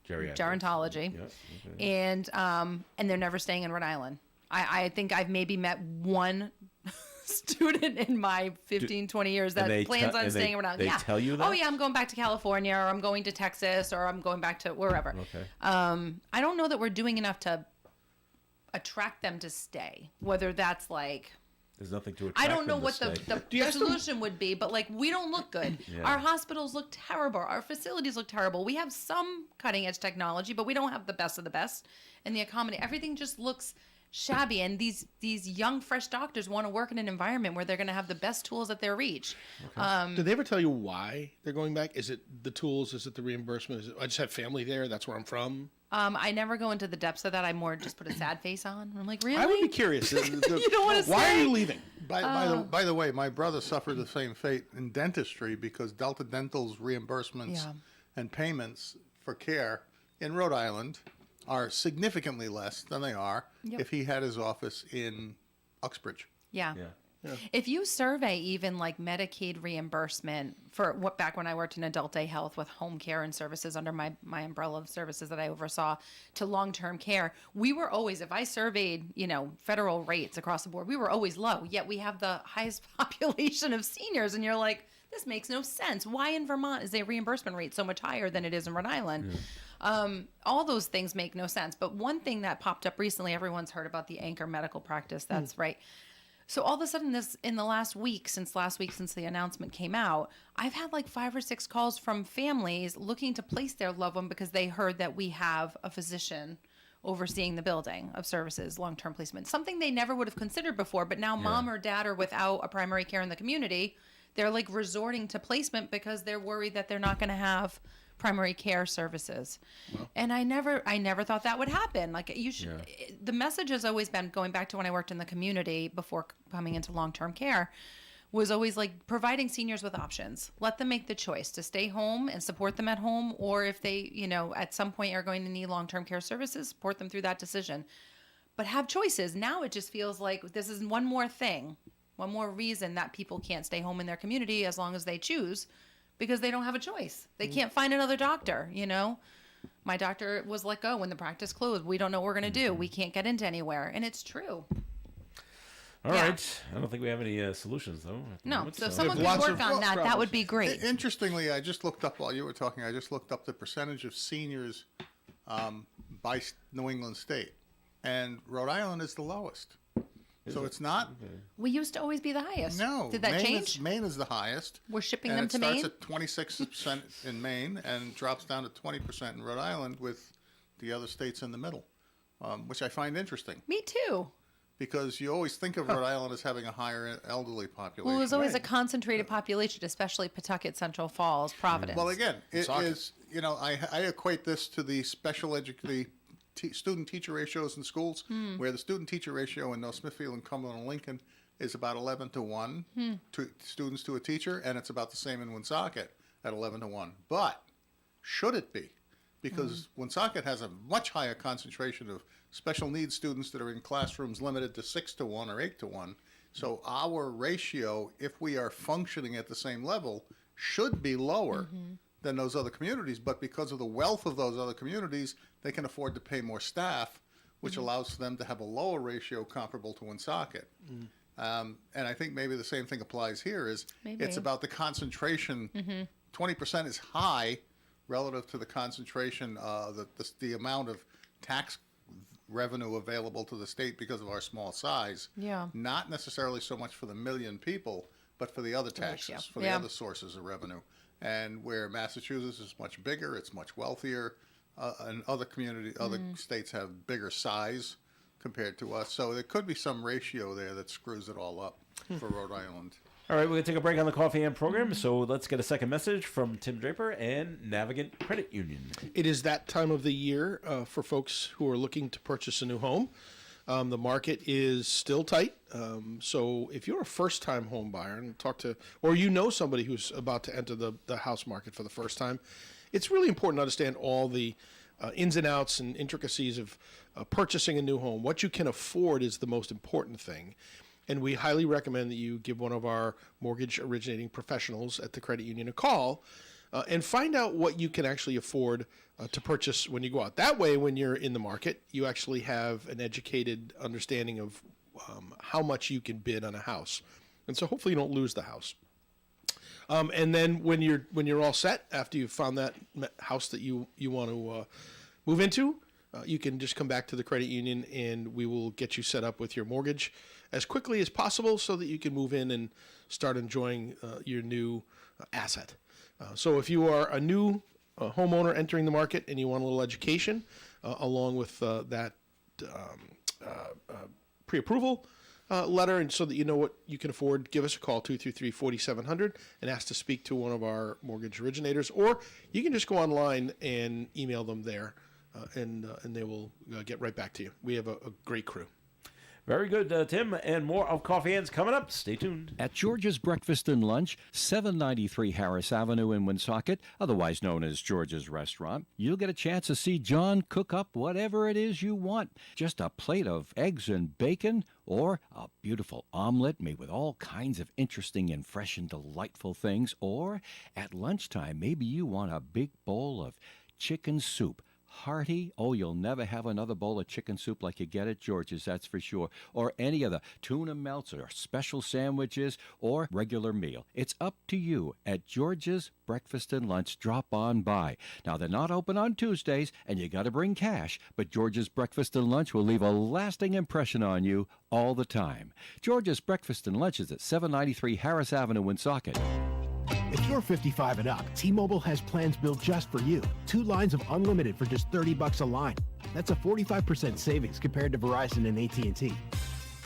gerontology. Yep, okay. And they're never staying in Rhode Island. I think I've maybe met one student in my 15, 20 years that plans on staying in Rhode Island. They tell you that? Oh, yeah, I'm going back to California, or I'm going to Texas, or I'm going back to wherever. Okay. I don't know that we're doing enough to attract them to stay, whether that's like... There's nothing to attract I don't know them what to the stay. solution would be, but like we don't look good. Yeah. Our hospitals look terrible. Our facilities look terrible. We have some cutting edge technology, but we don't have the best of the best. And the accommodate everything just looks shabby. And these young fresh doctors want to work in an environment where they're going to have the best tools at their reach. Did they ever tell you why they're going back? Is it the tools? Is it the reimbursement? Is it I just have family there? That's where I'm from. I never go into the depths of that. I more just put a sad face on. I'm like, really? I would be curious. You don't want to Why say? are you leaving? By the way, my brother suffered the same fate in dentistry because Delta Dental's reimbursements and payments for care in Rhode Island are significantly less than they are if he had his office in Uxbridge. Yeah. If you survey even like Medicaid reimbursement for what back when I worked in adult day health with home care and services under my umbrella of services that I oversaw to long-term care, we were always, if I surveyed, federal rates across the board, we were always low, yet we have the highest population of seniors. And you're like, this makes no sense. Why in Vermont is the reimbursement rate so much higher than it is in Rhode Island? All those things make no sense. But one thing that popped up recently, everyone's heard about the anchor medical practice. That's right. So all of a sudden, in the last week, since the announcement came out, I've had like 5 or 6 calls from families looking to place their loved one because they heard that we have a physician overseeing the building of services, long-term placement, something they never would have considered before. But now mom or dad are without a primary care in the community. They're like resorting to placement because they're worried that they're not going to have primary care services. And I never thought that would happen. Like you should, the message has always been, going back to when I worked in the community before coming into long-term care, was always like providing seniors with options. Let them make the choice to stay home and support them at home, or if they, at some point are going to need long-term care services, support them through that decision. But have choices. Now it just feels like this is one more thing, one more reason that people can't stay home in their community as long as they choose, because they don't have a choice. They can't find another doctor, My doctor was let go when the practice closed. We don't know what we're going to do. We can't get into anywhere. And it's true. All right. I don't think we have any solutions, though. No. So if someone could work on that would be great. Interestingly, I just looked up while you were talking, the percentage of seniors by New England state. And Rhode Island is the lowest. So it's not. We used to always be the highest. No. Did that change? Maine is the highest. We're shipping and them to Maine? It starts at 26% in Maine and drops down to 20% in Rhode Island, with the other states in the middle, which I find interesting. Me too. Because you always think of Rhode Island as having a higher elderly population. Well, it was always a concentrated population, especially Pawtucket, Central Falls, Providence. Well, again, it is, I equate this to the student-teacher ratios in schools, where the student-teacher ratio in Smithfield and Cumberland and Lincoln is about 11 to 1 to students to a teacher, and it's about the same in Woonsocket at 11 to 1. But should it be? Because Woonsocket has a much higher concentration of special needs students that are in classrooms limited to 6 to 1 or 8 to 1. So our ratio, if we are functioning at the same level, should be lower than those other communities, but because of the wealth of those other communities, they can afford to pay more staff, which allows them to have a lower ratio comparable to Woonsocket. And I think maybe the same thing applies here. It's about the concentration. 20% is high relative to the concentration, the amount of tax revenue available to the state because of our small size. Yeah. Not necessarily so much for the million people, but for the other taxes, for the other sources of revenue. And where Massachusetts is much bigger, it's much wealthier, and other states have bigger size compared to us. So there could be some ratio there that screws it all up for Rhode Island. All right, we're going to take a break on the Coffee and program, so let's get a second message from Tim Draper and Navigant Credit Union. It is that time of the year for folks who are looking to purchase a new home. The market is still tight. So if you're a first-time home buyer and or you know somebody who's about to enter the house market for the first time, it's really important to understand all the ins and outs and intricacies of purchasing a new home. What you can afford is the most important thing. And we highly recommend that you give one of our mortgage originating professionals at the credit union a call and find out what you can actually afford to purchase when you go out. That way, when you're in the market, you actually have an educated understanding of how much you can bid on a house. And so hopefully you don't lose the house. And then when you're all set, after you've found that house that you want to move into, you can just come back to the credit union and we will get you set up with your mortgage as quickly as possible so that you can move in and start enjoying your new asset. So if you are a new homeowner entering the market and you want a little education along with that pre-approval letter, and so that you know what you can afford, give us a call, 233-4700, and ask to speak to one of our mortgage originators. Or you can just go online and email them there, and they will get right back to you. We have a great crew. Very good, Tim, and more of Coffee Hands coming up. Stay tuned. At George's Breakfast and Lunch, 793 Harris Avenue in Woonsocket, otherwise known as George's Restaurant, you'll get a chance to see John cook up whatever it is you want. Just a plate of eggs and bacon, or a beautiful omelet made with all kinds of interesting and fresh and delightful things. Or at lunchtime, maybe you want a big bowl of chicken soup. Hearty, you'll never have another bowl of chicken soup like you get at George's, that's for sure. Or any of the tuna melts or special sandwiches or regular meal. It's up to you. At George's Breakfast and Lunch, drop on by. Now, they're not open on Tuesdays, and you got to bring cash, but George's Breakfast and Lunch will leave a lasting impression on you all the time. George's Breakfast and Lunch is at 793 Harris Avenue, Woonsocket. If you're 55 and up, T-Mobile has plans built just for you. 2 lines of unlimited for just $30 a line. That's a 45% savings compared to Verizon and AT&T.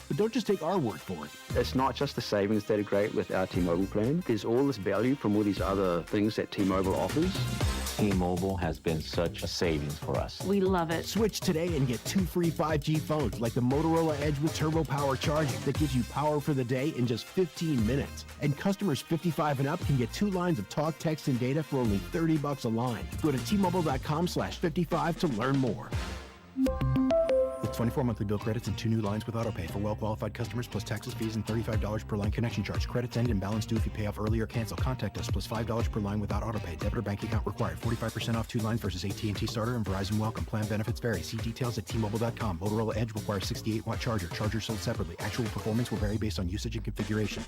But don't just take our word for it. It's not just the savings that are great with our T-Mobile plan. There's all this value from all these other things that T-Mobile offers. T-Mobile has been such a savings for us. We love it. Switch today and get 2 free 5G phones like the Motorola Edge with Turbo Power charging that gives you power for the day in just 15 minutes. And customers 55 and up can get 2 lines of talk, text, and data for only $30 a line. Go to T-Mobile.com/55 to learn more. With 24 monthly bill credits and 2 new lines with autopay for well-qualified customers, plus taxes, fees, and $35 per line connection charge. Credits end and balance due if you pay off early or cancel. Contact us, plus $5 per line without autopay. Debit or bank account required. 45% off 2 lines versus AT&T Starter and Verizon Welcome. Plan benefits vary. See details at T-Mobile.com. Motorola Edge requires 68-watt charger. Charger sold separately. Actual performance will vary based on usage and configuration.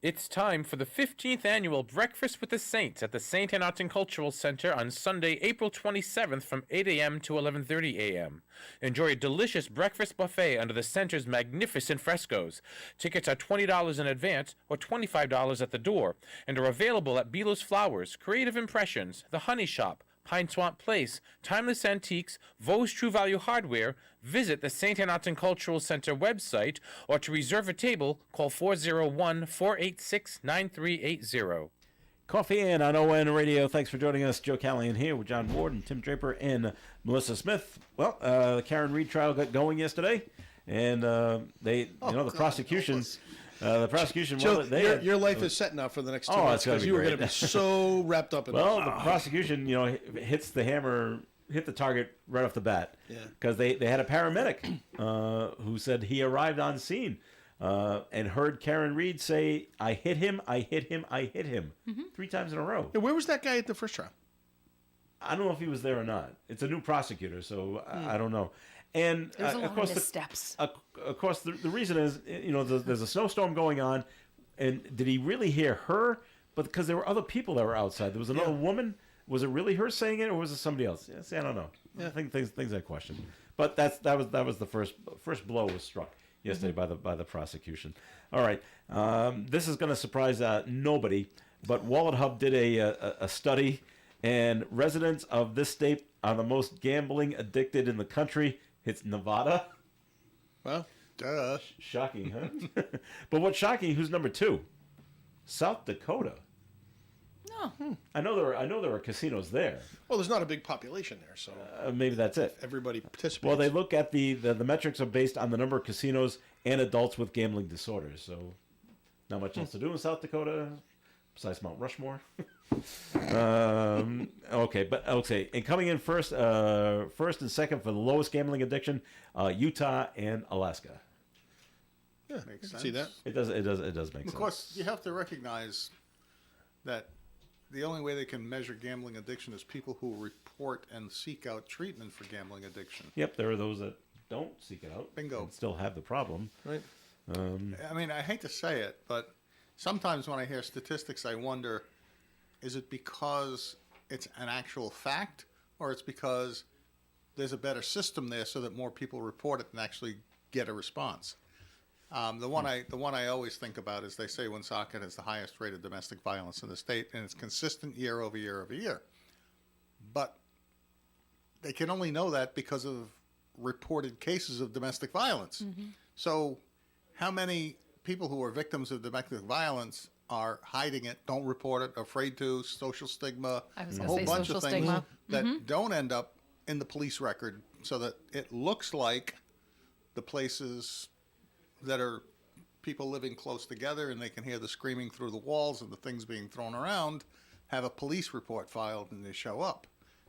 It's time for the 15th annual Breakfast with the Saints at the St. Anarton Cultural Center on Sunday, April 27th from 8 a.m. to 11:30 a.m. Enjoy a delicious breakfast buffet under the center's magnificent frescoes. Tickets are $20 in advance or $25 at the door and are available at Belo's Flowers, Creative Impressions, The Honey Shop, Pine Swamp Place, Timeless Antiques, Vos True Value Hardware. Visit the St. Anarton Cultural Center website, or to reserve a table, call 401-486-9380. Coffee and on ON Radio. Thanks for joining us. Joe Callahan here with John Ward and Tim Draper and Melissa Smith. Well, the Karen Reed trial got going yesterday, and the prosecution... The prosecution. Joe, your life is set now for the next 2 months because you were going to be so wrapped up in it. Well, the prosecution, hits the hammer, hit the target right off the bat. Yeah. Because they had a paramedic who said he arrived on scene and heard Karen Reed say, "I hit him, I hit him, I hit him," 3 times in a row. Yeah, where was that guy at the first trial? I don't know if he was there or not. It's a new prosecutor, so I don't know. And There's a lot of course, of missteps. of course, the reason is, there's a snowstorm going on, and did he really hear her? But because there were other people that were outside, there was another woman. Was it really her saying it, or was it somebody else? Yeah, see, I don't know. Yeah, I think things I question. But that was the first blow was struck yesterday by the prosecution. All right, this is going to surprise nobody, but Wallet Hub did a study, and residents of this state are the most gambling addicted in the country. It's Nevada. Well, duh. Shocking, huh? But what's shocking? Who's number 2? South Dakota. No. I know there are casinos there. Well, there's not a big population there, so maybe that's it. Everybody participates. Well, they look at the metrics are based on the number of casinos and adults with gambling disorders. So, not much else to do in South Dakota besides Mount Rushmore. Okay. And coming in first and second for the lowest gambling addiction, Utah and Alaska. Yeah, Makes sense. see that? It does make sense. Of course, you have to recognize that the only way they can measure gambling addiction is people who report and seek out treatment for gambling addiction. Yep, there are those that don't seek it out. Bingo. And still have the problem. Right. I mean, I hate to say it, but sometimes when I hear statistics, I wonder, is it because it's an actual fact, or it's because there's a better system there so that more people report it and actually get a response? The one I always think about is they say Woonsocket has the highest rate of domestic violence in the state, and it's consistent year over year over year. But they can only know that because of reported cases of domestic violence. So how many people who are victims of domestic violence are hiding it, don't report it, afraid to, social stigma, I was a gonna whole say bunch social of things stigma. that don't end up in the police record, so that it looks like the places that are people living close together and they can hear the screaming through the walls and the things being thrown around have a police report filed and they show up,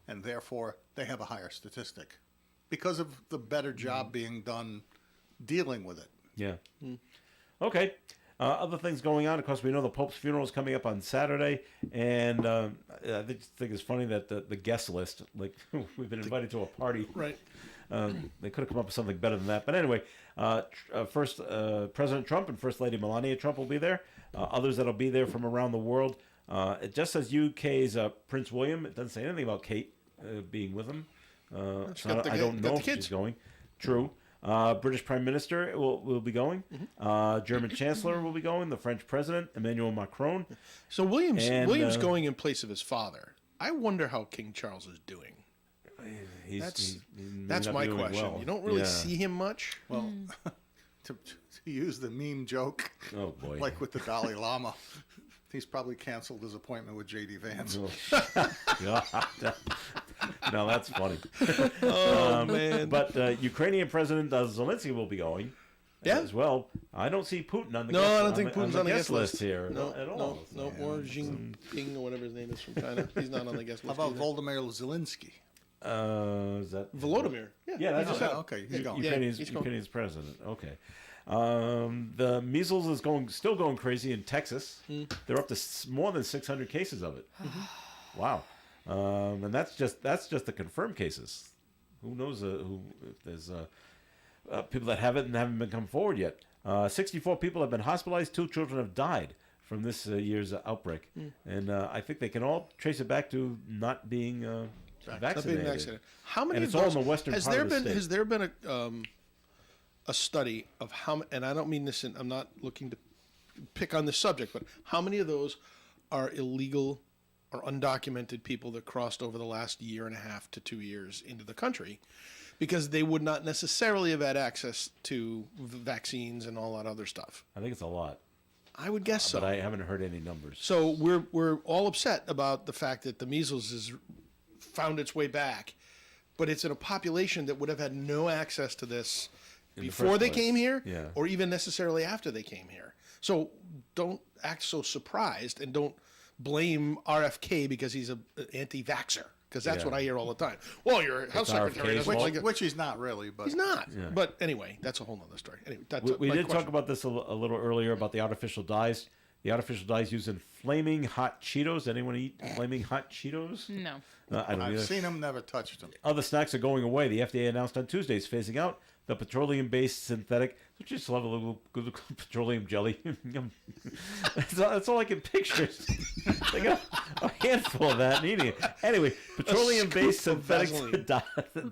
and therefore they have a higher statistic because of the better job being done dealing with it. Yeah. Okay. Other things going on. Of course, we know the Pope's funeral is coming up on Saturday, and I think it's funny that the guest list, like we've been invited to a party. Right. They could have come up with something better than that. But anyway, first President Trump and First Lady Melania Trump will be there. Others that'll be there from around the world. It just says UK's Prince William. It doesn't say anything about Kate being with him. So I don't know if she's going. True. British Prime Minister will be going. German Chancellor will be going. The French President, Emmanuel Macron. So William's going in place of his father. I wonder how King Charles is doing. That's my question. Well. You don't really see him much. Well, to use the meme joke, oh boy, like with the Dalai Lama, he's probably canceled his appointment with J.D. Vance. No, that's funny. Man. But Ukrainian President Zelensky will be going as well. I don't see Putin on the guest, I don't think Putin's on the guest list here at all. No, Yeah. or Jinping or whatever his name is from China. He's not on the guest list. How about either. Volodymyr Zelensky? Is that Volodymyr? Yeah, that's just okay. He's going. Ukrainian's president. Okay. The measles is still going crazy in Texas. They're up to more than 600 cases of it. Wow. And that's just the confirmed cases. Who knows if there's people that have it and haven't been come forward yet. 64 people have been hospitalized. 2 children have died from this year's outbreak, and I think they can all trace it back to not being vaccinated. How many? And it's of those, all in the western part of the state. Has there been a study of how? And I don't mean this. I'm not looking to pick on this subject, but how many of those are illegal or undocumented people that crossed over the last year and a half to 2 years into the country, because they would not necessarily have had access to vaccines and all that other stuff? I think it's a lot. I would guess so. But I haven't heard any numbers. So we're all upset about the fact that the measles has found its way back, but it's in a population that would have had no access to this before they came here, or even necessarily after they came here. So don't act so surprised, and don't blame RFK because he's an anti-vaxxer. because that's Yeah. what I hear all the time. Well, your house secretary doesn't like it. Which he's not really, but He's not. Yeah. But anyway, that's a whole nother story. Anyway, that's We my did question. talk about this a little earlier about the artificial dyes. The artificial dyes used in flaming hot Cheetos. Anyone eat flaming hot Cheetos? No. I don't I've either. seen him, never touched him. Other snacks are going away. The FDA announced on Tuesday it's phasing out the petroleum-based synthetic. Just love a little good petroleum jelly. Yum. that's all I can picture. They got a handful of that and eating it. Anyway, petroleum-based synthetic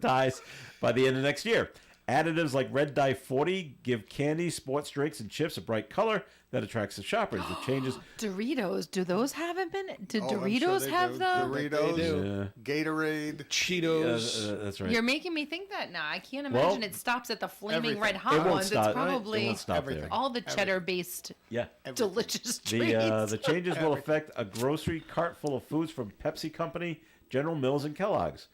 dyes by the end of next year. Additives like Red Dye 40 give candy, sports drinks, and chips a bright color that attracts the shoppers. The changes. Doritos, do those haven't been? Did Oh, I'm sure Doritos they have do. them? Doritos, They do. Gatorade, Cheetos. That's right. You're making me think that now. I can't Well, imagine it stops at the flaming everything. red It hot won't ones. stop. It's probably It won't stop everything. there. all the cheddar-based Yeah. delicious treats. The changes will affect a grocery cart full of foods from Pepsi Company, General Mills, and Kellogg's.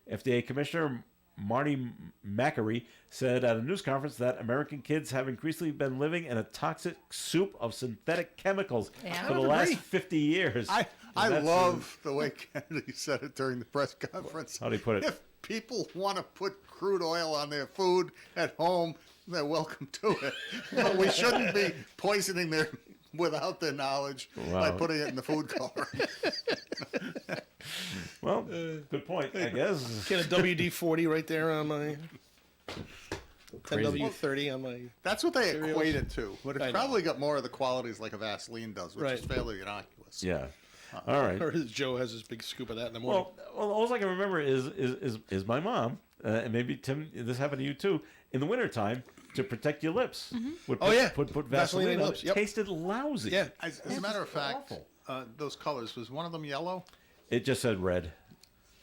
FDA Commissioner Marty Makary said at a news conference that American kids have increasingly been living in a toxic soup of synthetic chemicals Yeah. for the last 50 years. I And that's love the way Kennedy said it during the press conference. How'd he put it? If people want to put crude oil on their food at home, they're welcome to it. But we shouldn't be poisoning their without their knowledge by Wow. putting it in the food coloring. Well, good point, I guess. Get a WD-40 right there on my Crazy. 10W30 on my. That's what they Cereals. equate it to. But I it's know. probably got more of the qualities like a Vaseline does, which is Right. fairly innocuous. Yeah. All right. Or Joe has his big scoop of that in the morning. Well, all I can remember is my mom, and maybe Tim, this happened to you too. In the wintertime, to protect your lips, would Oh, yeah. put Vaseline Vaseline on on lips, it. yep. Tasted lousy. Yeah. As a matter of fact, those colors, was one of them yellow? It just said red.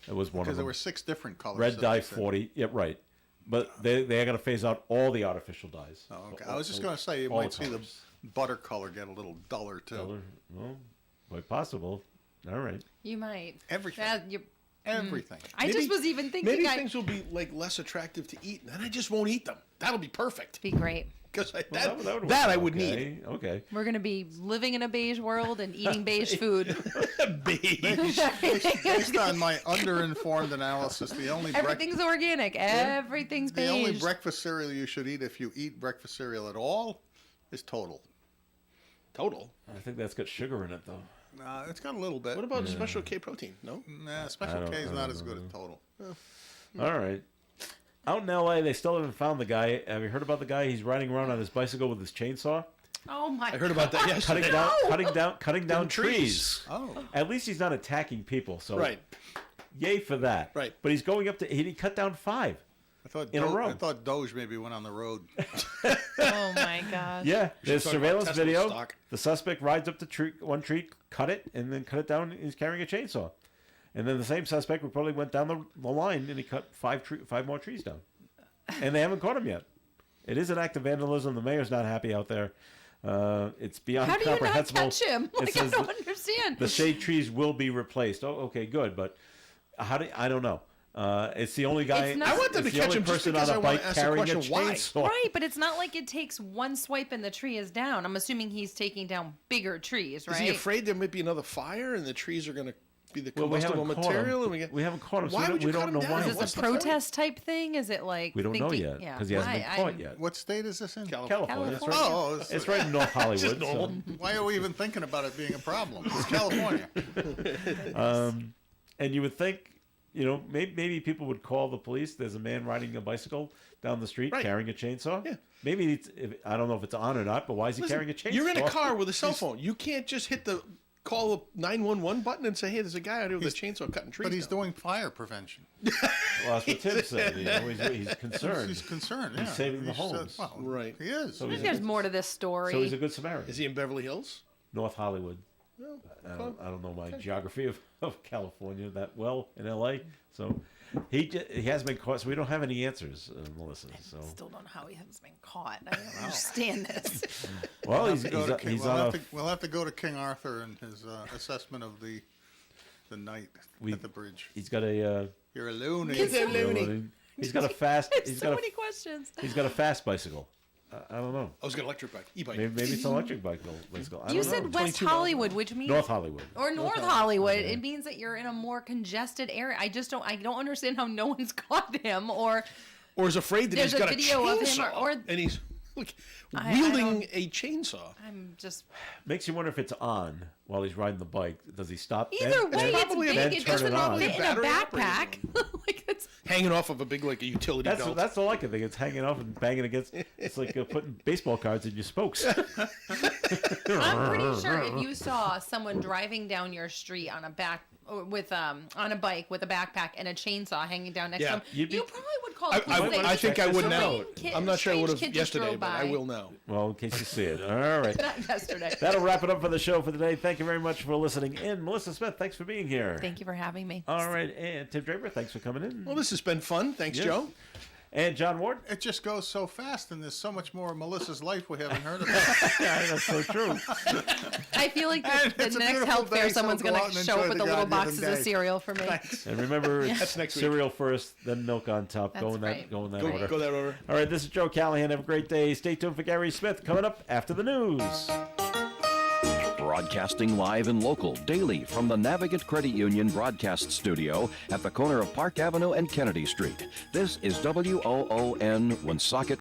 It was one Because of there them. were 6 different colors. Red that dye they said. 40. Yeah, right. But they are going to phase out all the artificial dyes. Oh, okay. I was just going to say, you All might see the colors. butter color get a little duller, too. Color? Well, quite possible. All right. You might. Everything. You're, Everything. I just was even thinking Maybe I things will be like less attractive to eat, and then I just won't eat them. That'll be perfect. be great. Because Well, that work I would okay. need. Okay. We're gonna be living in a beige world and eating beige food. Beige. Based on my underinformed analysis, the only Everything's organic. Everything's the only beige. breakfast cereal you should eat if you eat breakfast cereal at all is Total. Total. I think that's got sugar in it, though. It's got a little bit. What about Special K protein? No? Nah, Special K is not as good as Total. All right. Out in L.A., they still haven't found the guy. Have you heard about the guy? He's riding around on his bicycle with his chainsaw, Oh my! I heard about that yesterday. cutting down trees. Oh. At least he's not attacking people. So Right. yay for that. Right. But he's going up to. He cut down 5. I thought In a row. I thought Doge maybe went on the road. Oh my gosh! Yeah, there's talk about surveillance Tesla video. stock. The suspect rides up to one tree, cut it, and then cut it down. And he's carrying a chainsaw. And then the same suspect reportedly went down the line and he cut 5 more trees down. And they haven't caught him yet. It is an act of vandalism. The mayor's not happy out there. It's beyond How do you not comprehensible. catch him? It Like I says don't understand. the shade trees will be replaced. Oh, okay, good. But I don't know. It's the only guy. It's not- I want them to it's the catch only him just person because on I a want bike to ask the carrying a question, why? chainsaw. Right, but it's not like it takes one swipe and the tree is down. I'm assuming he's taking down bigger trees, right? Is he afraid there might be another fire and the trees are going to be the Well, we combustible haven't caught material? him. And We haven't caught him. So Why would you we cut don't him know down? why. Is this What's a the point? protest type thing? Is it like We don't know thinking- yet yeah. because he hasn't been Why? caught yet. What state is this in? California. It's right, Oh, it's right in North Hollywood. normal. so- Why are we even thinking about it being a problem? It's California. And you would think, maybe people would call the police. There's a man riding a bicycle down the street Right. carrying a chainsaw. Yeah. Maybe I don't know if it's on or not, but why is he Listen, carrying a chainsaw? You're in a car with a cell phone. You can't just hit the call the 911 button and say, hey, there's a guy out here with a chainsaw cutting trees But he's down. doing fire prevention. Well, that's what Tim said. He's concerned. He's concerned. He's yeah. saving the He said- homes. well, Right. He is. So I think there's more to this story. So he's a good Samaritan. Is he in Beverly Hills? North Hollywood. No. I don't know my geography of California that well in L.A. So he hasn't been caught. So we don't have any answers, Melissa. So Still don't know how he hasn't been caught. I don't understand this. well, We'll he's have to go to King- he's we'll on have a. to- We'll have to go to King Arthur and his assessment of the night at the bridge. He's got a. You're a loony. He's a loony. He's got a fast. There's He's so got a. many questions. He's got a fast bicycle. I don't know. I was going to electric bike, e-bike. Maybe it's an electric bicycle. I You don't said know. West Hollywood, which means North Hollywood. or North Hollywood. It means that you're in a more congested area. I don't understand how no one's caught him or is afraid that there's he's got a video of him chainsaw, or and he's wielding a chainsaw. I'm just Makes you wonder if it's on while he's riding the bike. Does he stop? either way. It's probably big. It doesn't fit in a Battery backpack. Like it's hanging off of a big like a utility belt. That's all I can think. It's hanging off and banging against. It's like putting baseball cards in your spokes. I'm pretty sure if you saw someone driving down your street on a bike with a backpack and a chainsaw hanging down next to them, you probably would call the police. I think I would now. I'm not sure I would have Strange kid just yesterday, drove but I by. will now. Well, in case you see it. All right. Not yesterday. That'll wrap it up for the show for today. Thank you very much for listening in. Melissa Smith, thanks for being here. Thank you for having me. All right. And Tim Draper, thanks for coming in. Well, this has been fun. Thanks, Yes. Joe. And John Ward. It just goes so fast, and there's so much more of Melissa's life we haven't heard about. Yeah, that's so true. I feel like And the it's a next beautiful health fair, day, so someone's go going out to and show up enjoy with the the little God-given boxes of day. cereal for me. And remember, That's next week. cereal first, then milk on top. That's Go in that right. order. Go that order. All right, this is Joe Callahan. Have a great day. Stay tuned for Gary Smith coming up after the news. Broadcasting live and local daily from the Navigant Credit Union broadcast studio at the corner of Park Avenue and Kennedy Street. This is WOON Woonsocket